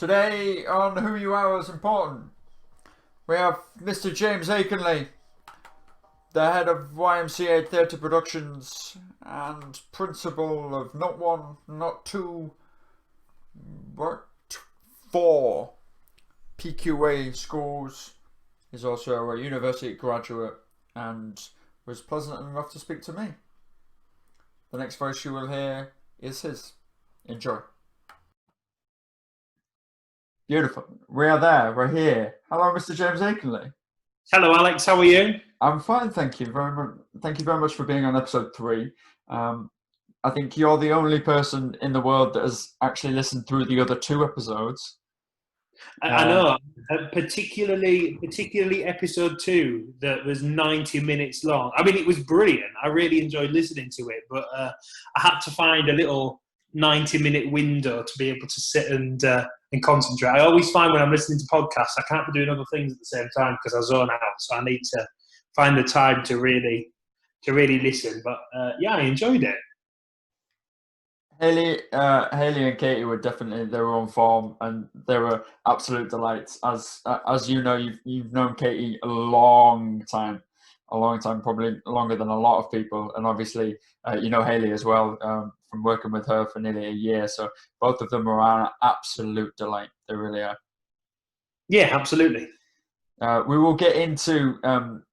Today on Who You Are is Important, we have Mr. James Aconley, the head of YMCA Theatre Productions and principal of not one, not two, but four PQA schools. He's also a university graduate and was pleasant enough to speak to me. The next voice you will hear is his. Enjoy. Beautiful. We are there. We're here. Hello, Mr. James Aconley. Hello, Alex. How are you? I'm fine, thank you very much. Thank you very much for being on episode 3. I think you're the only person in the world that has actually listened through the other 2 episodes. I know, particularly episode 2 that was 90 minutes long. I mean, it was brilliant. I really enjoyed listening to it, but I had to find a little 90-minute window to be able to sit and concentrate. I always find when I'm listening to podcasts, I can't be doing other things at the same time because I zone out. So I need to find the time to really listen. But yeah, I enjoyed it. Haley and Katie were definitely their own form, and they were absolute delights. As you know, you've known Katie a long time, probably longer than a lot of people, and obviously you know Haley as well from working with her for nearly a year. So both of them are an absolute delight. They really are. Yeah, absolutely. We will get into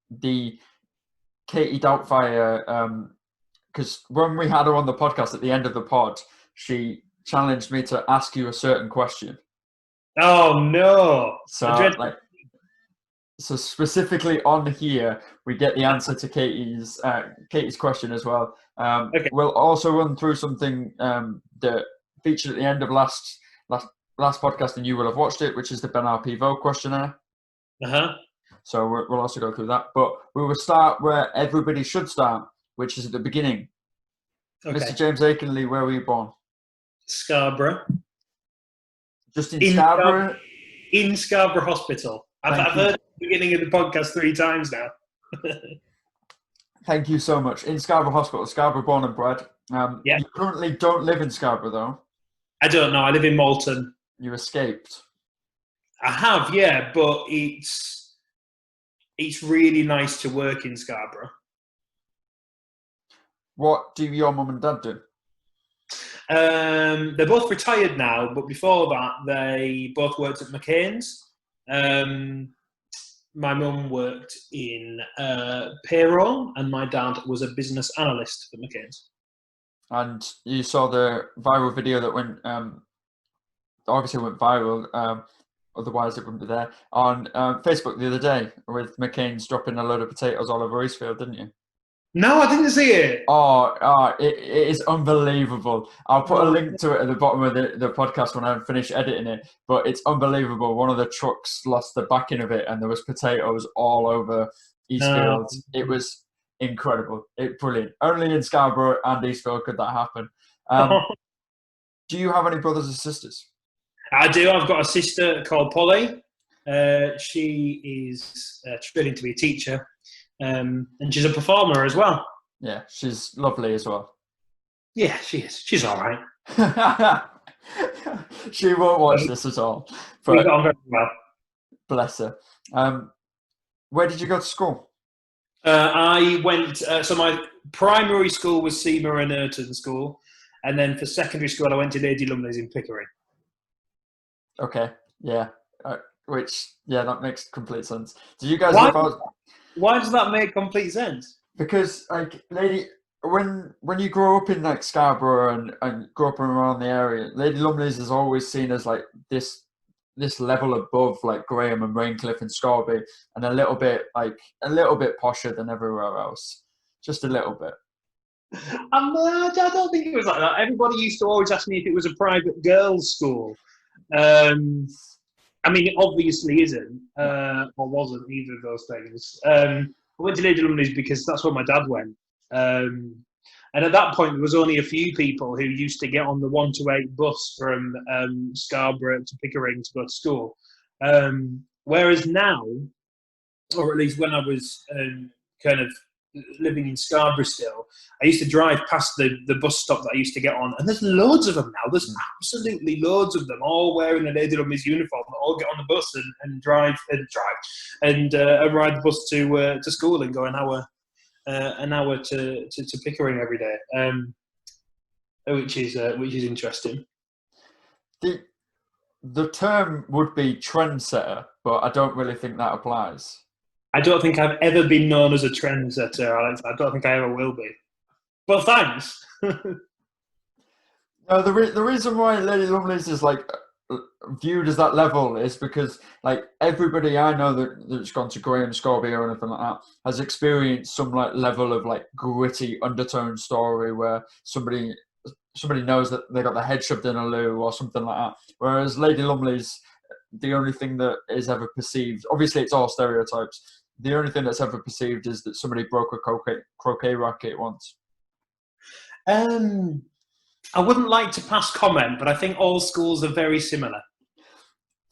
the Katie Doubtfire. Because when we had her on the podcast at the end of the pod, she challenged me to ask you a certain question. Oh no! So specifically on here, we get the answer to Katie's question as well. Okay. We'll also run through something that featured at the end of last podcast, and you will have watched it, which is the Ben Pivo questionnaire. So we'll also go through that, but we will start where everybody should start, which is at the beginning. Okay. Mr. James Aconley, where were you born? Scarborough. Just in Scarborough? In Scarborough Hospital. I've heard the beginning of the podcast 3 times now. Thank you so much. In Scarborough Hospital, Scarborough born and bred. Yeah. You currently don't live in Scarborough, though? I don't know. I live in Malton. You escaped? I have, yeah, but it's really nice to work in Scarborough. What do your mum and dad do? They're both retired now, but before that, they both worked at McCain's. My mum worked in payroll, and my dad was a business analyst at McCain's. And you saw the viral video that went, obviously went viral, otherwise it wouldn't be there, on Facebook the other day with McCain's dropping a load of potatoes all over Eastfield, didn't you? No, I didn't see it. It is unbelievable. I'll put a link to it at the bottom of the podcast when I finish editing it, but it's unbelievable. One of the trucks lost the backing of it and there was potatoes all over Eastfield. It was incredible. Brilliant. Only in Scarborough and Eastfield could that happen. Do you have any brothers or sisters? I do. I've got a sister called Polly. She is training to be a teacher. And she's a performer as well. Yeah, she's lovely as well. Yeah, she is. She's all right. She won't watch this at all. But we got on very well. Bless her. Where did you go to school? I went. So my primary school was Seymour and Ayrton School, and then for secondary school, I went to Lady Lumley's in Pickering. Okay. Yeah. That makes complete sense. Do you guys Why does that make complete sense? Because when you grow up in like Scarborough and grow up around the area, Lady Lumley's is always seen as like this level above like Graham and Raincliffe and Scorby, and a little bit posher than everywhere else. Just a little bit. I don't think it was like that. Everybody used to always ask me if it was a private girls' school. I mean, it obviously isn't, or wasn't either of those things. I went to Lady Lumley's because that's where my dad went. And at that point, there was only a few people who used to get on the 1 to 8 bus from Scarborough to Pickering to go to school. Whereas now, or at least when I was kind of living in Scarborough still, I used to drive past the bus stop that I used to get on, and there's loads of them now. There's absolutely loads of them, all wearing a Lady Lumley's uniform, that all get on the bus and ride the bus to school and go an hour to Pickering every day, which is interesting. The term would be trendsetter, but I don't really think that applies. I don't think I've ever been known as a trendsetter, Alex. I don't think I ever will be. Well, thanks. No, the reason why Lady Lumley's is like viewed as that level is because like everybody I know that's gone to Graham Scorby or anything like that has experienced some like level of like gritty undertone story where somebody knows that they got their head shoved in a loo or something like that. Whereas Lady Lumley's, the only thing that is ever perceived, obviously it's all stereotypes, the only thing that's ever perceived is that somebody broke a croquet racket once. I wouldn't like to pass comment, but I think all schools are very similar.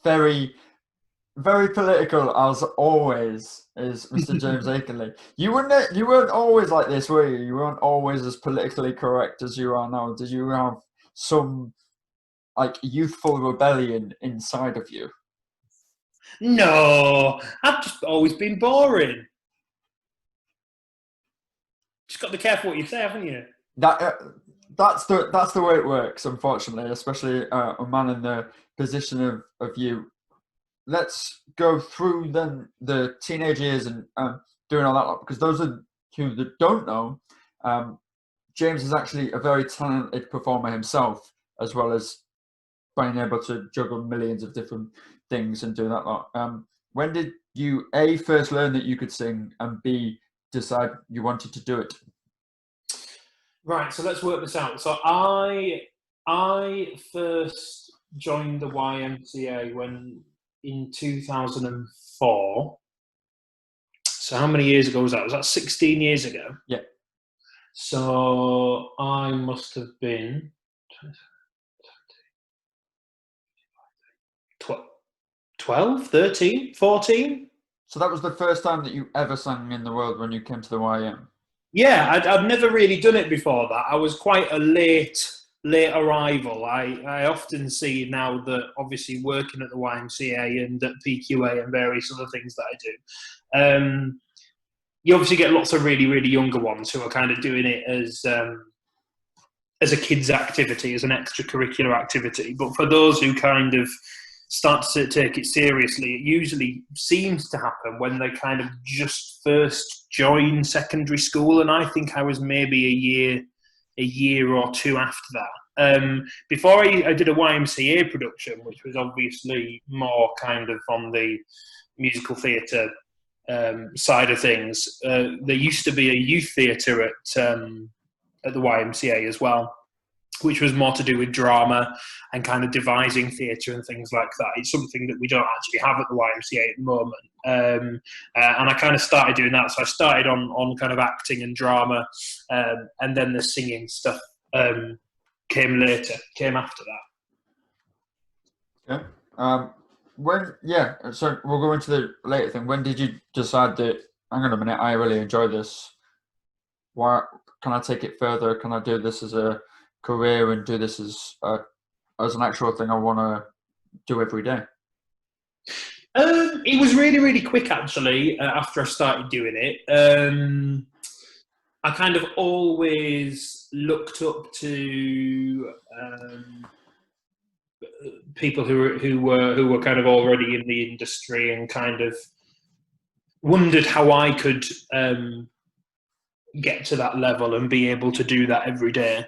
Very, very political as always is Mr. James Aconley. You weren't always like this, were you? You weren't always as politically correct as you are now. Did you have some like youthful rebellion inside of you? No, I've just always been boring. Just got to be careful what you say, haven't you? That's the way it works, unfortunately, especially a man in the position of you. Let's go through then the teenage years and doing all that, because those are who that don't know, James is actually a very talented performer himself, as well as being able to juggle millions of different things and do that lot. When did you A, first learn that you could sing, and B, decide you wanted to do it? Right, so let's work this out. So I first joined the YMCA in 2004. So how many years ago was that? Was that 16 years ago? Yeah. So I must have been 12, 13, 14. So that was the first time that you ever sang in the world when you came to the YM? Yeah, I'd never really done it before that. I was quite a late arrival. I often see now that obviously working at the YMCA and at PQA and various other things that I do, you obviously get lots of really, really younger ones who are kind of doing it as a kid's activity, as an extracurricular activity. But for those who kind of start to take it seriously, it usually seems to happen when they kind of just first join secondary school, and I think I was maybe a year or two after that. Before I did a YMCA production, which was obviously more kind of on the musical theatre side of things, there used to be a youth theatre at the YMCA as well, which was more to do with drama and kind of devising theatre and things like that. It's something that we don't actually have at the YMCA at the moment. And I kind of started doing that. So I started on kind of acting and drama, and then the singing stuff came after that. Okay. So we'll go into the later thing. When did you decide that, hang on a minute, I really enjoy this? Why can I take it further? Can I do this as a career and do this as an actual thing I want to do every day? It was really, really quick, actually, after I started doing it. I kind of always looked up to people who were kind of already in the industry, and kind of wondered how I could get to that level and be able to do that every day.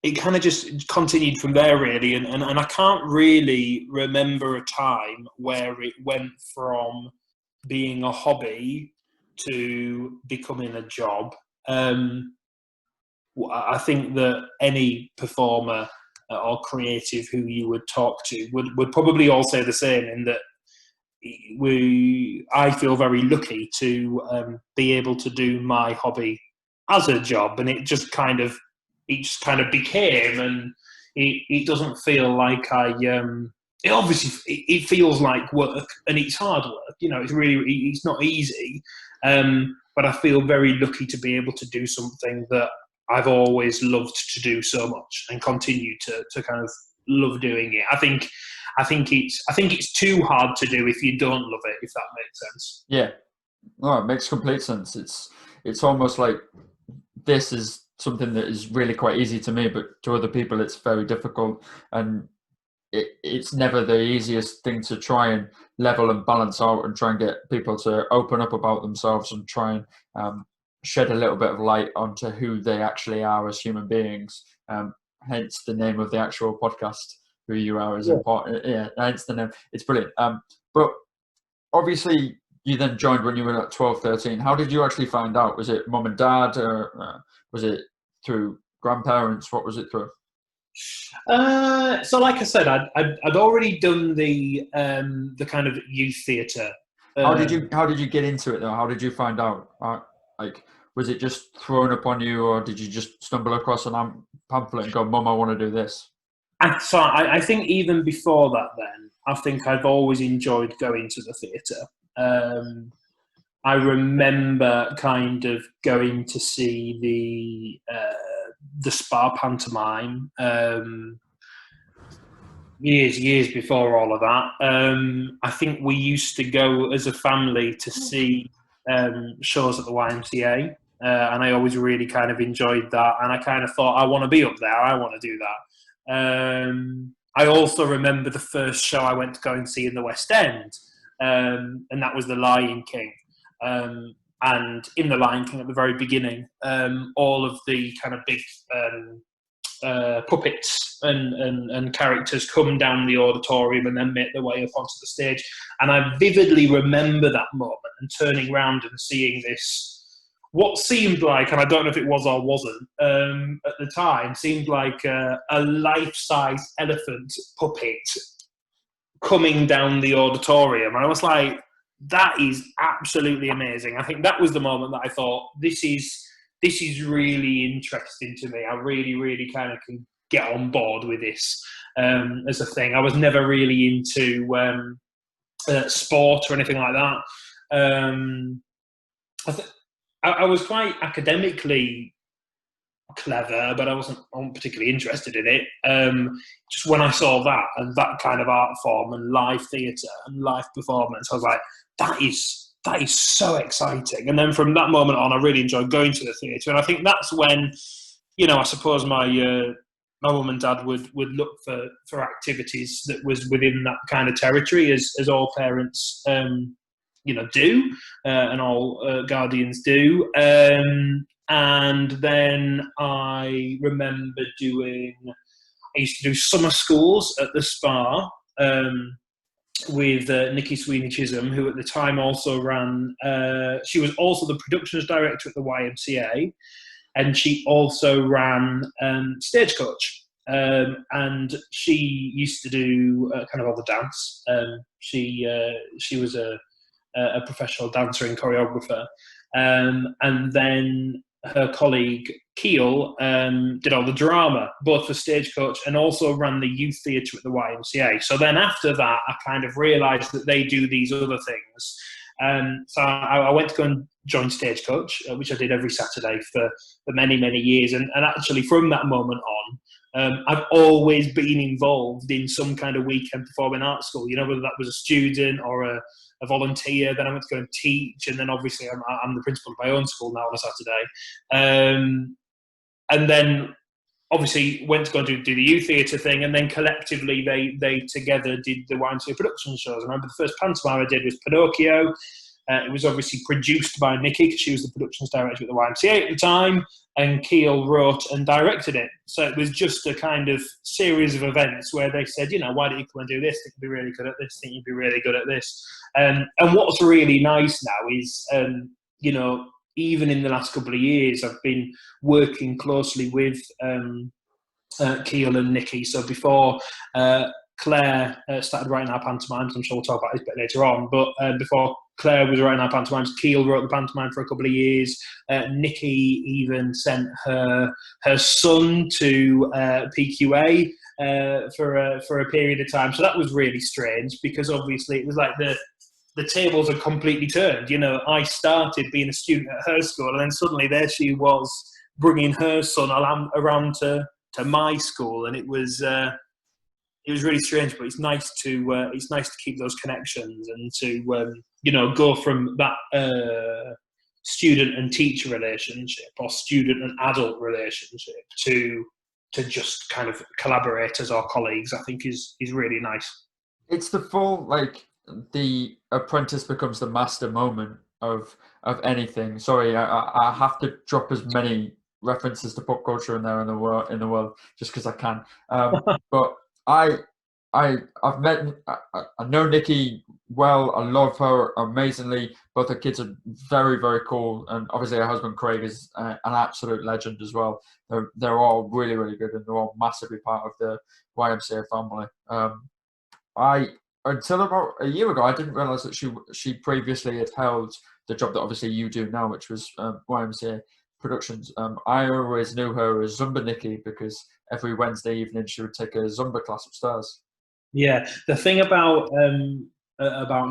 It kind of just continued from there, really. And I can't really remember a time where it went from being a hobby to becoming a job. I think that any performer or creative who you would talk to would probably all say the same, in that I feel very lucky to be able to do my hobby as a job, and it just kind of became, and it doesn't feel like I it obviously it feels like work, and it's hard work. It's not easy. But I feel very lucky to be able to do something that I've always loved to do so much, and continue to kind of love doing it. I think it's too hard to do if you don't love it, if that makes sense. Yeah, no, it makes complete sense. It's almost like this is something that is really quite easy to me, but to other people it's very difficult, and it's never the easiest thing to try and level and balance out and try and get people to open up about themselves and try and shed a little bit of light onto who they actually are as human beings. Hence the name of the actual podcast, Who You Are is important. Yeah, hence the name. It's brilliant. But obviously you then joined when you were at 12, 13. How did you actually find out? Was it mum and dad, or was it through grandparents? What was it through? So, like I said, I'd already done the kind of youth theatre. How did you get into it though? How did you find out? Like, was it just thrown upon you, or did you just stumble across a pamphlet and go, "Mum, I want to do this"? I think even before that, then I think I've always enjoyed going to the theatre. I remember kind of going to see the Spa pantomime years before all of that. I think we used to go as a family to see shows at the YMCA, and I always really kind of enjoyed that. And I kind of thought, I want to be up there. I want to do that. I also remember the first show I went to go and see in the West End, and that was The Lion King. And in The Lion King, at the very beginning, all of the kind of big puppets and characters come down the auditorium and then make their way up onto the stage. And I vividly remember that moment and turning around and seeing this, what seemed like, and I don't know if it was or wasn't, at the time, seemed like a life-size elephant puppet coming down the auditorium. And I was like, that is absolutely amazing. I think that was the moment that I thought, this is really interesting to me. I really, really kind of can get on board with this as a thing. I was never really into sport or anything like that. I was quite academically clever, but I wasn't particularly interested in it. Just when I saw that and that kind of art form and live theatre and live performance, I was like, that is so exciting. And then from that moment on, I really enjoyed going to the theatre. And I think that's when, I suppose my mum and dad would look for activities that was within that kind of territory, as all parents do, and all guardians do. And then I remember I used to do summer schools at the Spa with Nikki Sweeney Chisholm, who at the time also ran, she was also the productions director at the YMCA, and she also ran Stagecoach. And she used to do kind of all the dance. She was a professional dancer and choreographer. And then her colleague Keel did all the drama, both for Stagecoach and also ran the youth theatre at the YMCA. So then after that, I kind of realised that they do these other things. So I went to go and join Stagecoach, which I did every Saturday for many, many years. And actually from that moment on, I've always been involved in some kind of weekend performing arts school, whether that was a student or a volunteer. Then I went to go and teach, and then obviously I'm the principal of my own school now on a Saturday. And then obviously went to go and do the youth theatre thing, and then collectively they together did the YMCA production shows. I remember the first pantomime I did was Pinocchio. It was obviously produced by Nikki, because she was the productions director at the YMCA at the time, and Keel wrote and directed it. So it was just a kind of series of events where they said, why don't you come and do this? I think you'd be really good at this. I think you'd be really good at this. And what's really nice now is, even in the last couple of years, I've been working closely with Keel and Nikki. So before Claire started writing our pantomimes, I'm sure we'll talk about this a bit later on, but before Claire was writing our pantomimes, Keel wrote the pantomime for a couple of years. Nikki even sent her son to PQA for a period of time. So that was really strange because obviously it was like the tables had completely turned. I started being a student at her school, and then suddenly there she was bringing her son around to my school, and it was really strange. But it's nice to keep those connections and to go from that student and teacher relationship or student and adult relationship to just kind of collaborators or colleagues. I think is really nice. It's the full, like, the apprentice becomes the master moment of anything. Sorry, I have to drop as many references to pop culture in there in the world just because I can. But I I've met I know Nikki well. I love her amazingly. Both her kids are very, very cool, and obviously her husband Craig is an absolute legend as well. They're all really, really good, and they're all massively part of the YMCA family. I Until about a year ago, I didn't realize that she previously had held the job that obviously you do now, which was YMCA Productions. I always knew her as Zumba Nikki because every Wednesday evening she would take a Zumba class upstairs. Yeah, the thing about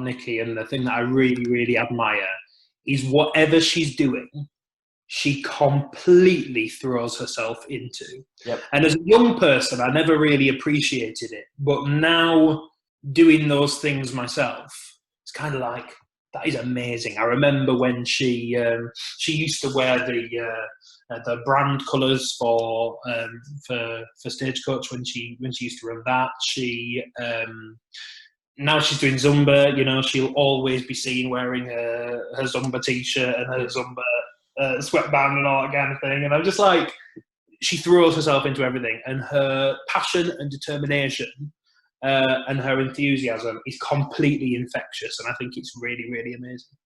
Nikki, and the thing that I really, really admire, is whatever she's doing, she completely throws herself into. Yep. And as a young person, I never really appreciated it. But now doing those things myself, it's kind of like, that is amazing. I remember when she used to wear the brand colours for Stagecoach when she used to run that. She now she's doing Zumba. She'll always be seen wearing her Zumba t-shirt and her Zumba sweatband and all that kind of thing. And I'm just like, she throws herself into everything, and her passion and determination and her enthusiasm is completely infectious. And I think it's really, really amazing.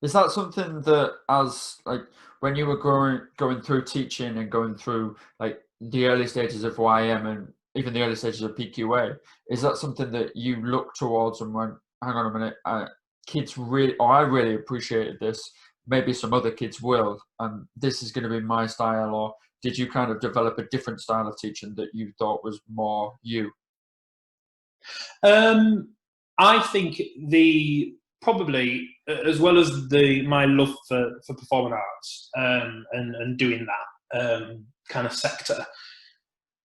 Is that something that, as like when you were going through teaching and going through like the early stages of YM and even the early stages of PQA, is that something that you look towards and went, hang on a minute, kids really, or I really appreciated this, maybe some other kids will, and this is going to be my style? Or did you kind of develop a different style of teaching that you thought was more you? I think probably as well as my love for performing arts and doing that kind of sector,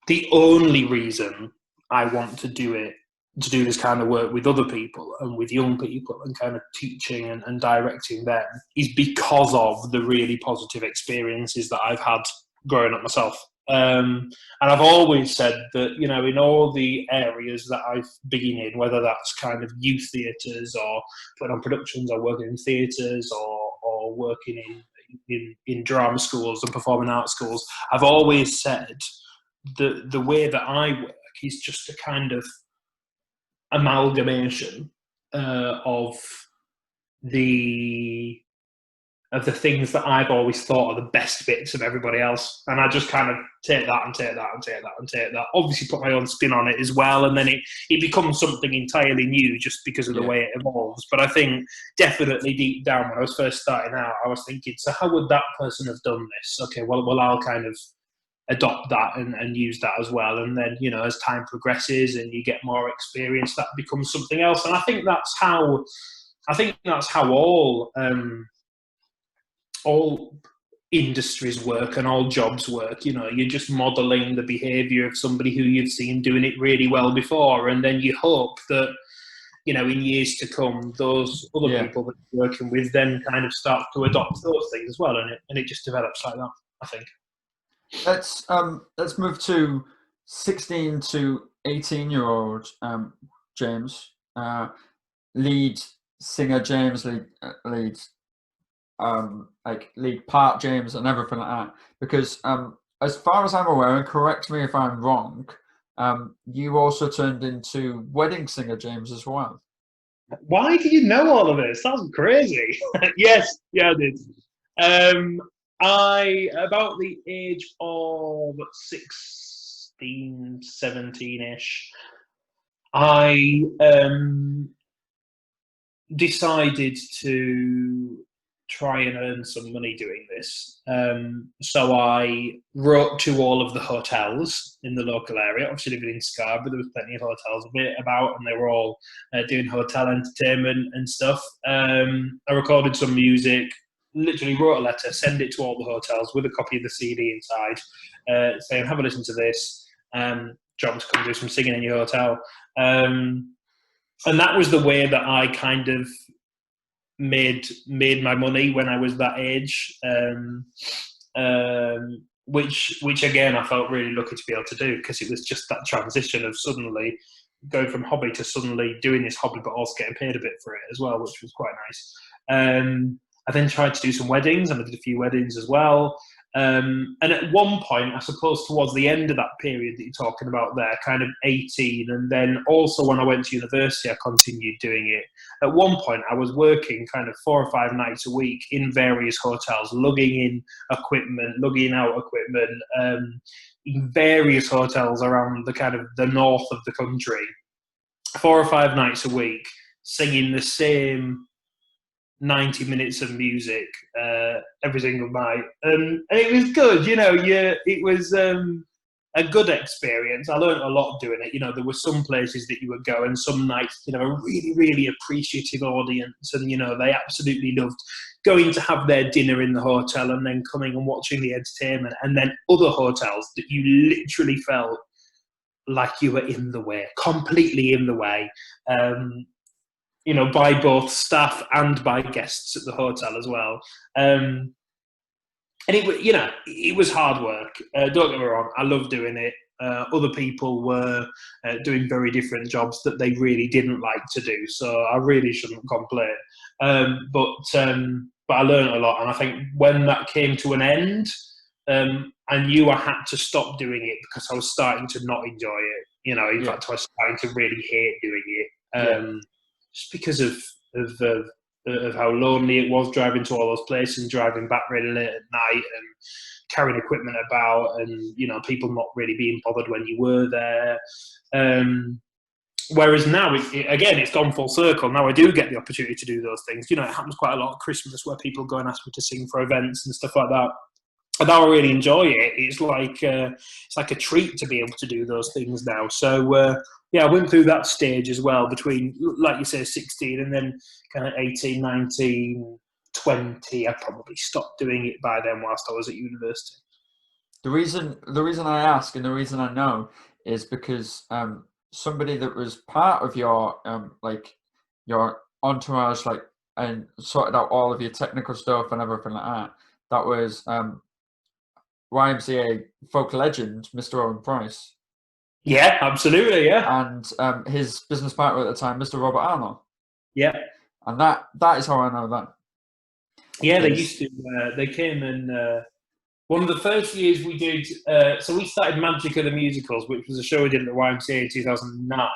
the only reason I want to do this kind of work with other people and with young people and kind of teaching and directing them is because of the really positive experiences that I've had growing up myself. And I've always said that, in all the areas that I've been in, whether that's kind of youth theatres or putting on productions or working in theatres or working in drama schools and performing arts schools, I've always said that the way that I work is just a kind of amalgamation of the things that I've always thought are the best bits of everybody else. And I just kind of take that and take that and take that and take that. Obviously put my own spin on it as well. And then it becomes something entirely new just because of the way it evolves. But I think definitely deep down when I was first starting out, I was thinking, so how would that person have done this? Okay, well I'll kind of adopt that and use that as well. And then, as time progresses and you get more experience, that becomes something else. And I think that's how all industries work and all jobs work. You're just modeling the behavior of somebody who you've seen doing it really well before, and then you hope that in years to come those other people that you're working with then kind of start to adopt those things as well, and it just develops like that, I think. Let's move to 16 to 18-year-old James, lead singer James, lead lead part James and everything like that. Because as far as I'm aware, and correct me if I'm wrong, you also turned into wedding singer James as well. Why do you know all of this? That's crazy. Yes, yeah, I did. About the age of 16, 17-ish, I decided to try and earn some money doing this. So I wrote to all of the hotels in the local area. Obviously, living in Scarborough, there was plenty of hotels about, and they were all doing hotel entertainment and stuff. I recorded some music, literally wrote a letter, send it to all the hotels with a copy of the CD inside, saying, have a listen to this. Job to come do some singing in your hotel. And that was the way that I kind of made my money when I was that age, which again I felt really lucky to be able to do, because it was just that transition of suddenly going from hobby to suddenly doing this hobby but also getting paid a bit for it as well, which was quite nice. I then tried to do some weddings, and I did a few weddings as well. And at one point, I suppose towards the end of that period that you're talking about there, kind of 18, and then also when I went to university, I continued doing it. At one point, I was working kind of 4 or 5 nights a week in various hotels, lugging in equipment, lugging out equipment, in various hotels around the kind of the north of the country, 4 or 5 nights a week, singing the same 90 minutes of music every single night, and it was good. It was a good experience. I learned a lot doing it. There were some places that you would go, and some nights, a really, really appreciative audience, and they absolutely loved going to have their dinner in the hotel and then coming and watching the entertainment. And then other hotels that you literally felt like you were in the way, completely in the way. By both staff and by guests at the hotel as well. And it was hard work. Don't get me wrong, I love doing it. Other people were doing very different jobs that they really didn't like to do, so I really shouldn't complain. But I learned a lot, and I think when that came to an end, I knew I had to stop doing it because I was starting to not enjoy it. In fact, I was starting to really hate doing it. Just because of how lonely it was driving to all those places and driving back really late at night and carrying equipment about, and people not really being bothered when you were there. Whereas now, again, it's gone full circle. Now I do get the opportunity to do those things. It happens quite a lot at Christmas where people go and ask me to sing for events and stuff like that. And now I really enjoy it. It's like a treat to be able to do those things now. So I went through that stage as well between, like you say, 16 and then kind of 18, 19, 20. I probably stopped doing it by then whilst I was at university. The reason I ask, and the reason I know, is because somebody that was part of your your entourage, and sorted out all of your technical stuff and everything like that. That was YMCA folk legend, Mr. Owen Price. Yeah, absolutely, yeah. And his business partner at the time, Mr. Robert Arnold. Yeah. And that is how I know that. Yeah, they used to. They came and one of the first years we did. So we started Magic of the Musicals, which was a show we did at the YMCA in 2009.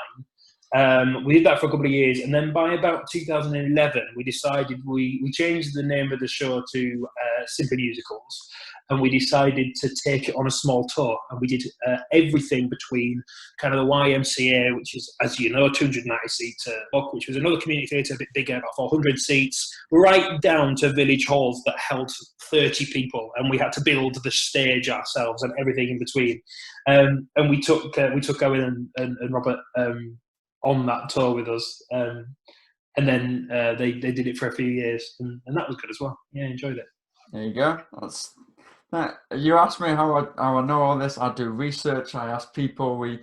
We did that for a couple of years, and then by about 2011, we decided we changed the name of the show to Simply Musicals, and we decided to take it on a small tour. And we did everything between kind of the YMCA, which is, as you know, 290-seat which was another community theatre, a bit bigger, about 400 seats, right down to village halls that held 30 people, and we had to build the stage ourselves and everything in between. And we took Owen and Robert on that tour with us, and then they did it for a few years, and that was good as well. Yeah, enjoyed it. There you go. You asked me how I know all this. I do research. I ask people. We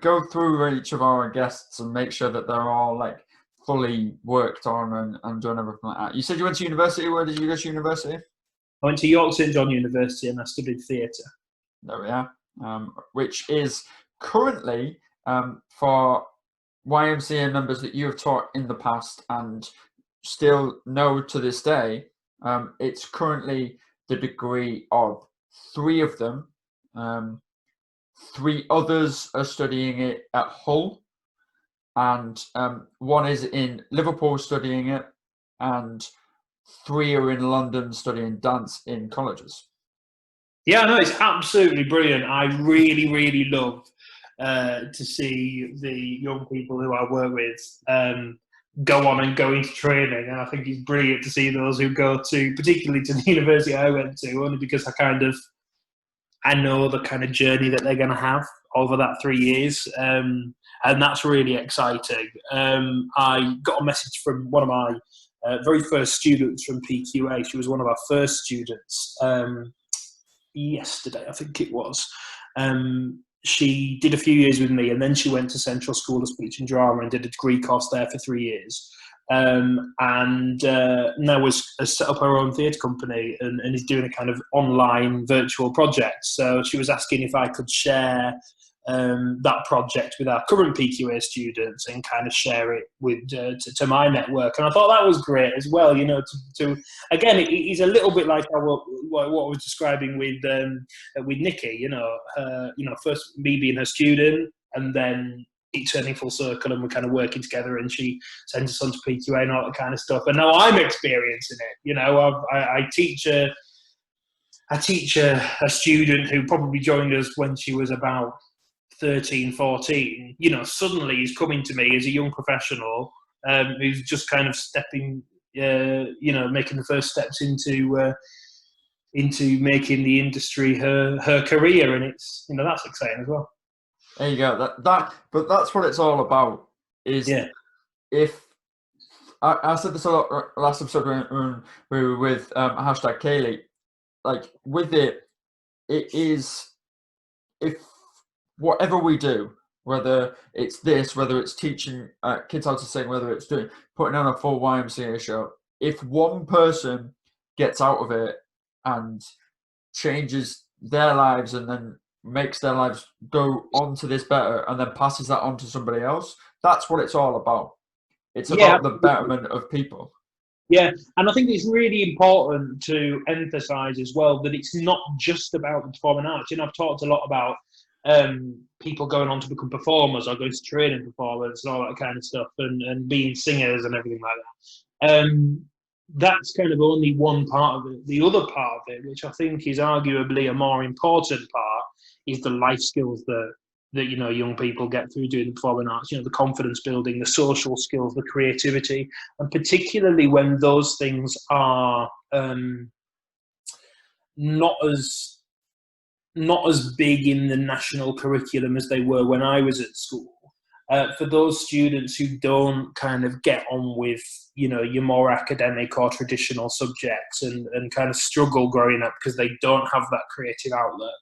go through each of our guests and make sure that they're all fully worked on and done everything like that. You said you went to university. Where did you go to university? I went to York St John University and I studied theatre. There we are. Which is currently for YMCA members that you have taught in the past and still know to this day. It's currently the degree of 3 of them. 3 others are studying it at Hull, and 1 is in Liverpool studying it, and 3 are in London studying dance in colleges. Yeah, no, it's absolutely brilliant. I really, really love to see the young people who I work with go on and go into training. And I think it's brilliant to see those who go to, particularly to the university I went to, only because I know the kind of journey that they're going to have over that 3 years. And that's really exciting. I got a message from one of my very first students from PQA. She was one of our first students yesterday, I think it was. She did a few years with me, and then she went to Central School of Speech and Drama and did a degree course there for 3 years. And now has set up her own theatre company and is doing a kind of online virtual project. So she was asking if I could share that project with our current PQA students and kind of share it with to my network. And I thought that was great as well. To again, it's a little bit like what I was describing with Nikki. First me being her student, and then it turning full circle, and we're kind of working together, and she sends us on to PQA and all that kind of stuff. And now I'm experiencing it. I teach a student who probably joined us when she was about 13, 14, suddenly he's coming to me as a young professional who's just kind of stepping, making the first steps into making the industry her career, and it's that's exciting as well. There you go. But that's what it's all about. If I said this a lot last episode when we were with hashtag Kaylee, like with it is if whatever we do, whether it's this, whether it's teaching kids how to sing, whether it's putting on a full YMCA show, if one person gets out of it and changes their lives and then makes their lives go on to this better and then passes that on to somebody else, that's what it's all about. It's about the betterment of people. Yeah, and I think it's really important to emphasise as well that it's not just about the performing arts. I've talked a lot about people going on to become performers or going to training performers and all that kind of stuff, and being singers and everything like that. That's kind of only one part of it. The other part of it, which I think is arguably a more important part, is the life skills that young people get through doing the performing arts. The confidence building, the social skills, the creativity, and particularly when those things are not as big in the national curriculum as they were when I was at school. For those students who don't kind of get on with, your more academic or traditional subjects and kind of struggle growing up because they don't have that creative outlet,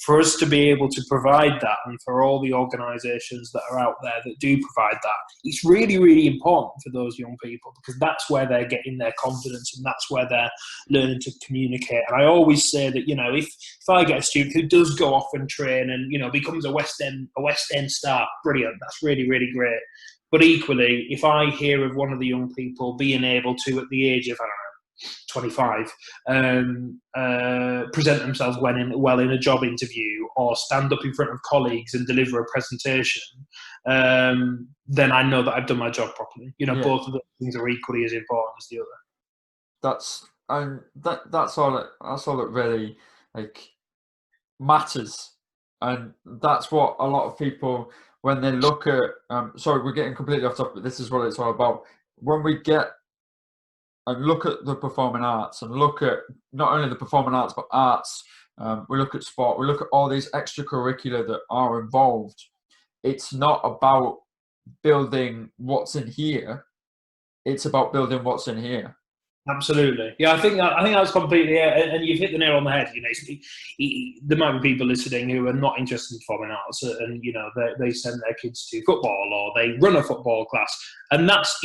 for us to be able to provide that, and for all the organisations that are out there that do provide that, it's really, really important for those young people, because that's where they're getting their confidence and that's where they're learning to communicate. And I always say that, if I get a student who does go off and train and, becomes a West End star, brilliant, that's really, really great. But equally, if I hear of one of the young people being able to, at the age of, 25, present themselves well in a job interview, or stand up in front of colleagues and deliver a presentation, then I know that I've done my job properly. Both of those things are equally as important as the other. That's all that really matters, and that's what a lot of people, when they look at sorry, we're getting completely off topic, but this is what it's all about. When we get and look at the performing arts, and look at not only the performing arts but arts, we look at sport, we look at all these extracurricular that are involved, it's not about building what's in here, it's about building what's in here. Absolutely, yeah. I think that's completely it, and you've hit the nail on the head. There might be people listening who are not interested in performing arts, and they send their kids to football, or they run a football class, and that's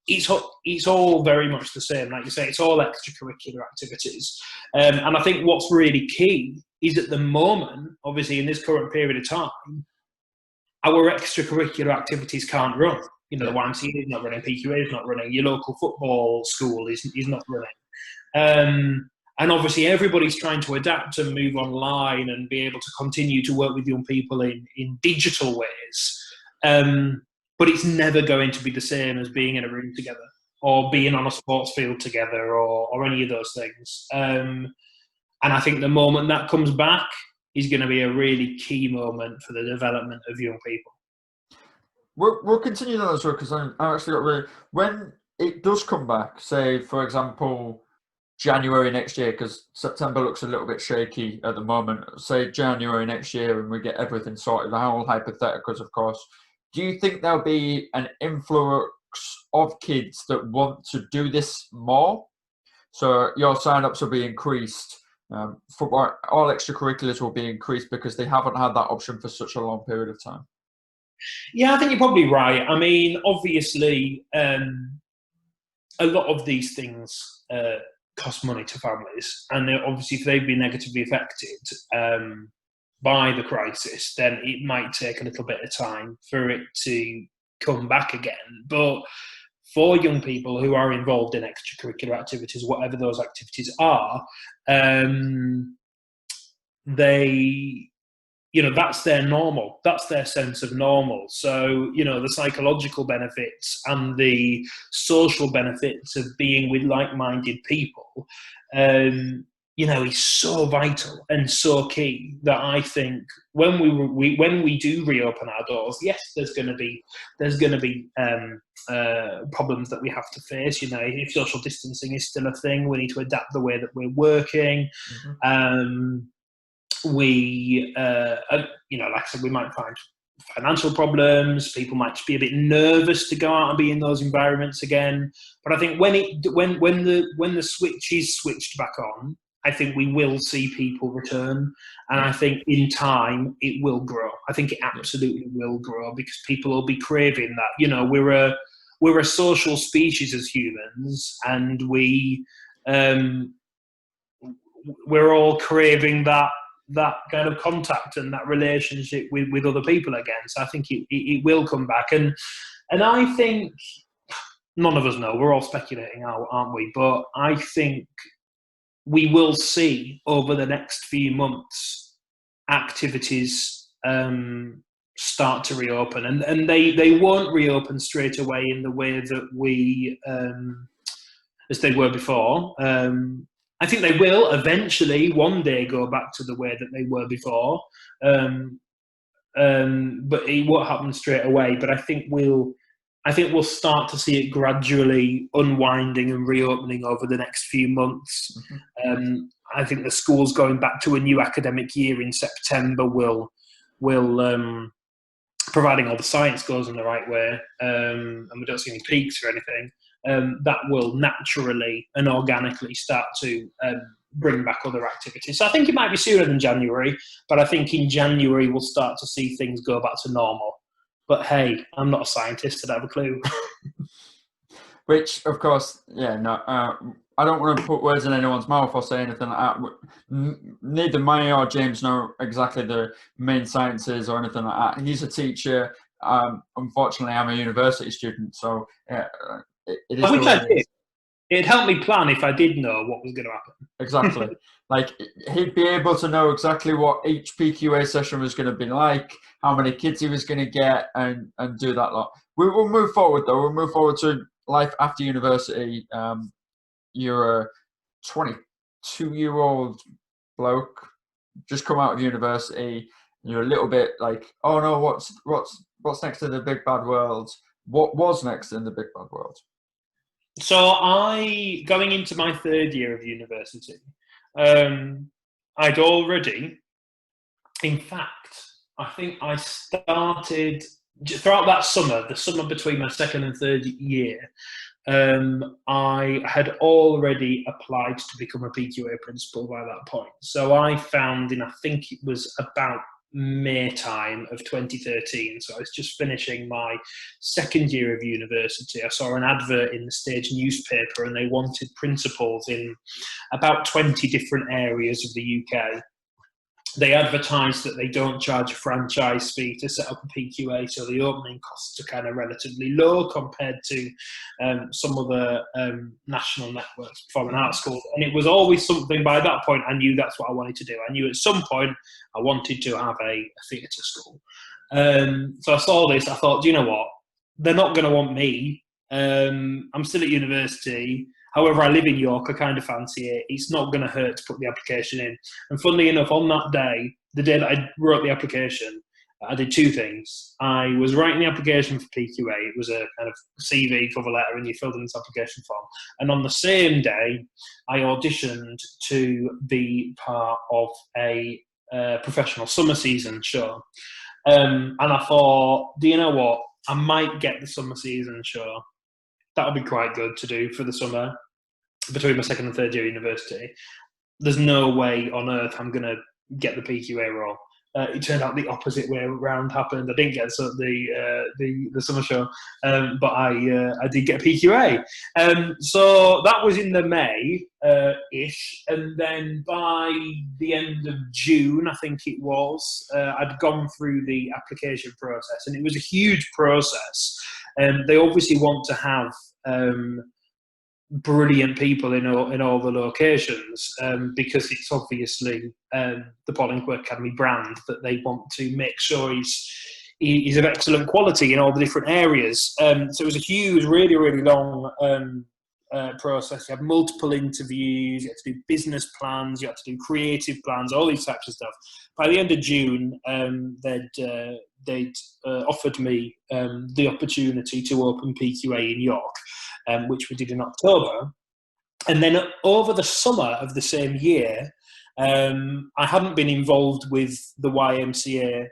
it's all very much the same. Like you say, it's all extracurricular activities, and I think what's really key is, at the moment, obviously in this current period of time, our extracurricular activities can't run. The YMCA is not running, PQA is not running, your local football school is not running. And obviously everybody's trying to adapt and move online and be able to continue to work with young people in digital ways. But it's never going to be the same as being in a room together, or being on a sports field together, or any of those things. And I think the moment that comes back is going to be a really key moment for the development of young people. we'll continue that as well because I actually got really when it does come back. Say for example, January next year because September looks a little bit shaky at the moment. Say January next year and we get everything sorted. All hypotheticals, of course. Do you think there'll be an influx of kids that want to do this more? So your sign-ups will be increased. Football, all extracurriculars will be increased because they haven't had that option for such a long period of time. Yeah, I think you're probably right. I mean, obviously, a lot of these things cost money to families, and obviously, if they've been negatively affected by the crisis, then it might take a little bit of time for it to come back again. But for young people who are involved in extracurricular activities, whatever those activities are, they, that's their normal. That's their sense of normal. So, the psychological benefits and the social benefits of being with like-minded people, is so vital and so key that I think when we do reopen our doors, yes, there's going to be problems that we have to face. If social distancing is still a thing, we need to adapt the way that we're working. Mm-hmm. We, like I said, we might find financial problems. People might just be a bit nervous to go out and be in those environments again. But I think when the switch is switched back on, I think we will see people return, and I think in time it will grow. I think it absolutely will grow because people will be craving that. We're a social species as humans, and we're all craving that kind of contact and that relationship with other people again. So I think it will come back. And I think, none of us know, we're all speculating, aren't we? But I think we will see over the next few months activities start to reopen. And they won't reopen straight away in the way that we, as they were before. I think they will eventually one day go back to the way that they were before, but it won't happen straight away. But I think we'll start to see it gradually unwinding and reopening over the next few months. Mm-hmm. I think the schools going back to a new academic year in September will providing all the science goes in the right way, and we don't see any peaks or anything. That will naturally and organically start to bring back other activities. So I think it might be sooner than January, but I think in January we'll start to see things go back to normal. But hey, I'm not a scientist, I don't have a clue. Which, of course, I don't want to put words in anyone's mouth or say anything like that. Neither Maya or James know exactly the main sciences or anything like that. He's a teacher. Unfortunately, I'm a university student, so it is. I wish I did. It'd help me plan if I did know what was going to happen. Exactly. Like, he'd be able to know exactly what each PQA session was going to be like, how many kids he was going to get, and do that lot. We will move forward, though. We'll move forward to life after university. You're a 22-year-old bloke, just come out of university. You're a little bit like, oh no, what's next in the big bad world? What was next in the big bad world? So going into my third year of university, I'd already, in fact, I think I started throughout that summer, the summer between my second and third year. I had already applied to become a PQA principal by that point. So I found I think it was about May time of 2013. So I was just finishing my second year of university. I saw an advert in the Stage newspaper and they wanted principals in about 20 different areas of the UK. They advertise that they don't charge a franchise fee to set up a PQA, so the opening costs are kind of relatively low compared to some other national networks, performing arts schools. And it was always something, by that point, I knew that's what I wanted to do. I knew at some point I wanted to have a theatre school. So I saw this, I thought, do you know what? They're not going to want me. I'm still at university. However, I live in York, I kind of fancy it. It's not going to hurt to put the application in. And funnily enough, on that day, the day that I wrote the application, I did two things. I was writing the application for PQA. It was a kind of CV cover letter, and you filled in this application form. And on the same day, I auditioned to be part of a professional summer season show. And I thought, do you know what? I might get the summer season show. That would be quite good to do for the summer between my second and third year of university. There's no way on earth I'm going to get the PQA role. It turned out the opposite way around happened. I didn't get the summer show, but I did get PQA. So that was in the May ish, and then by the end of June, I think it was, I'd gone through the application process, and it was a huge process. They obviously want to have brilliant people in all the locations, because it's obviously the Pauline Academy brand that they want to make sure he's of excellent quality in all the different areas. So it was a huge, really, really long process. You had multiple interviews, you had to do business plans, you had to do creative plans, all these types of stuff. By the end of June, they'd offered me the opportunity to open PQA in York, which we did in October. And then over the summer of the same year, I hadn't been involved with the YMCA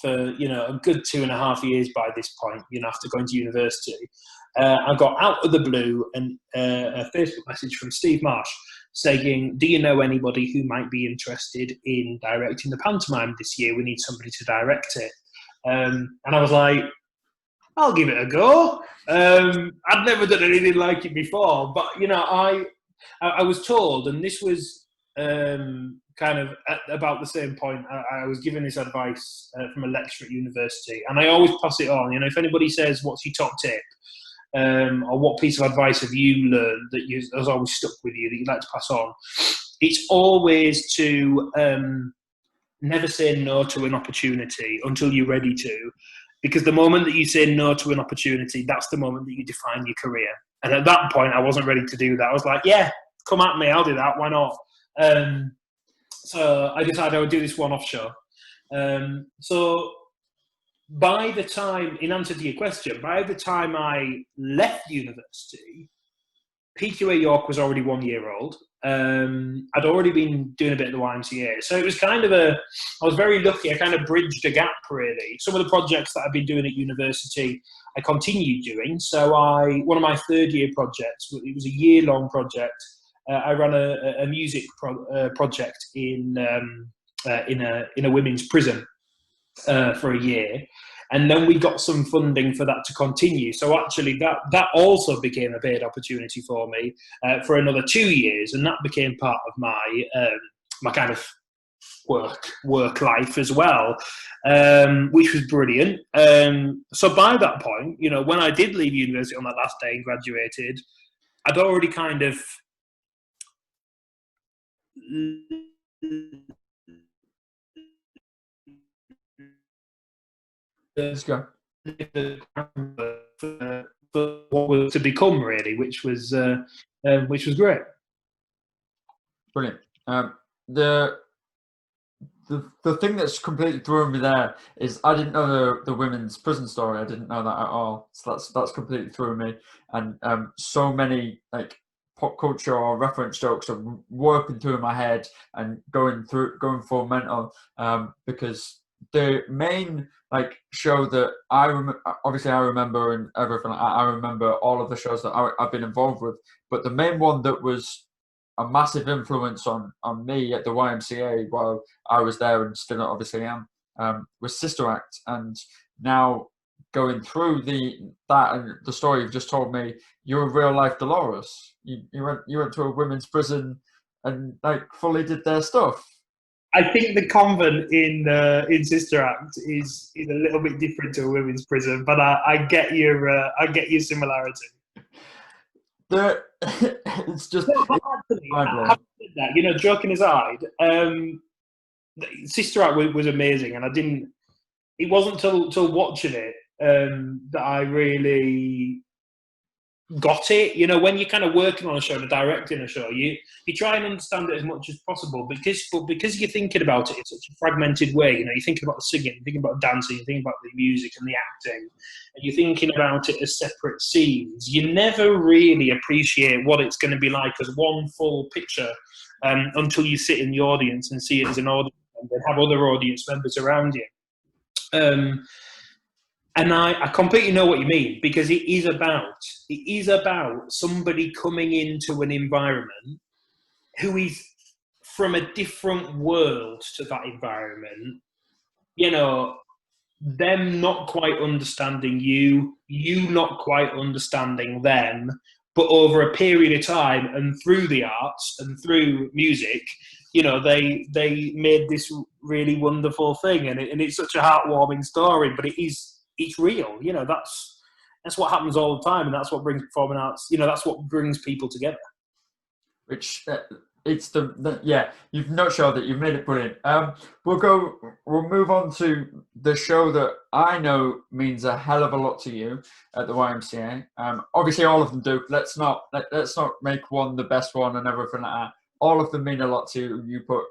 for a good 2.5 years by this point, after going to university. I got out of the blue a Facebook message from Steve Marsh saying, do you know anybody who might be interested in directing the pantomime this year? We need somebody to direct it. And I was like, I'll give it a go. I'd never done anything like it before, but I was told, and this was kind of at about the same point, I was given this advice from a lecturer at university, and I always pass it on. If anybody says, what's your top tip, or what piece of advice have you learned that has always stuck with you that you'd like to pass on, it's always to never say no to an opportunity until you're ready to. Because the moment that you say no to an opportunity, that's the moment that you define your career. And at that point, I wasn't ready to do that. I was like, yeah, come at me, I'll do that, why not? So I decided I would do this one-off show. So by the time, in answer to your question, by the time I left university, PQA York was already 1 year old. I'd already been doing a bit of the YMCA. So it was kind of I was very lucky. I kind of bridged a gap, really. Some of the projects that I've been doing at university, I continued doing. So one of my third year projects, it was a year-long project. I ran a music project in a women's prison for a year. And then we got some funding for that to continue. So actually that also became a paid opportunity for me for another 2 years. And that became part of my my kind of work life as well, which was brilliant. So by that point, when I did leave university on that last day and graduated, I'd already kind of Let's go. For what was to become, really, which was great. Brilliant. The thing that's completely thrown me there is I didn't know the women's prison story. I didn't know that at all. So that's completely thrown me. And so many like pop culture or reference jokes are warping through my head and going for mental, because the main show that I remember and everything. I remember all of the shows that I've been involved with, but the main one that was a massive influence on me at the YMCA while I was there and still obviously am, was Sister Act. And now going through that and the story you've just told me, you're a real life Dolores. You went to a women's prison and fully did their stuff. I think the convent in Sister Act is a little bit different to a women's prison, but I get your similarity. It's just that, joking aside, Sister Act was amazing, and it wasn't till watching it that I really got it. You know, when you're kind of working on a show and directing a show, you try and understand it as much as possible because you're thinking about it in such a fragmented way. You know, you're thinking about the singing, you're thinking about dancing, you're thinking about the music and the acting, and you're thinking about it as separate scenes. You never really appreciate what it's going to be like as one full picture until you sit in the audience and see it as an audience and then have other audience members around you. And I completely know what you mean, because it is about somebody coming into an environment who is from a different world to that environment. You know, them not quite understanding you not quite understanding them, but over a period of time and through the arts and through music, you know, they made this really wonderful thing, and it's such a heartwarming story, but it's real. You know, that's what happens all the time, and that's what brings performing arts. You know, that's what brings people together. Which it's yeah. You've not sure that you've made it brilliant. We'll move on to the show that I know means a hell of a lot to you at the YMCA. Obviously, all of them do. Let's not make one the best one and everything like that. All of them mean a lot to you. You put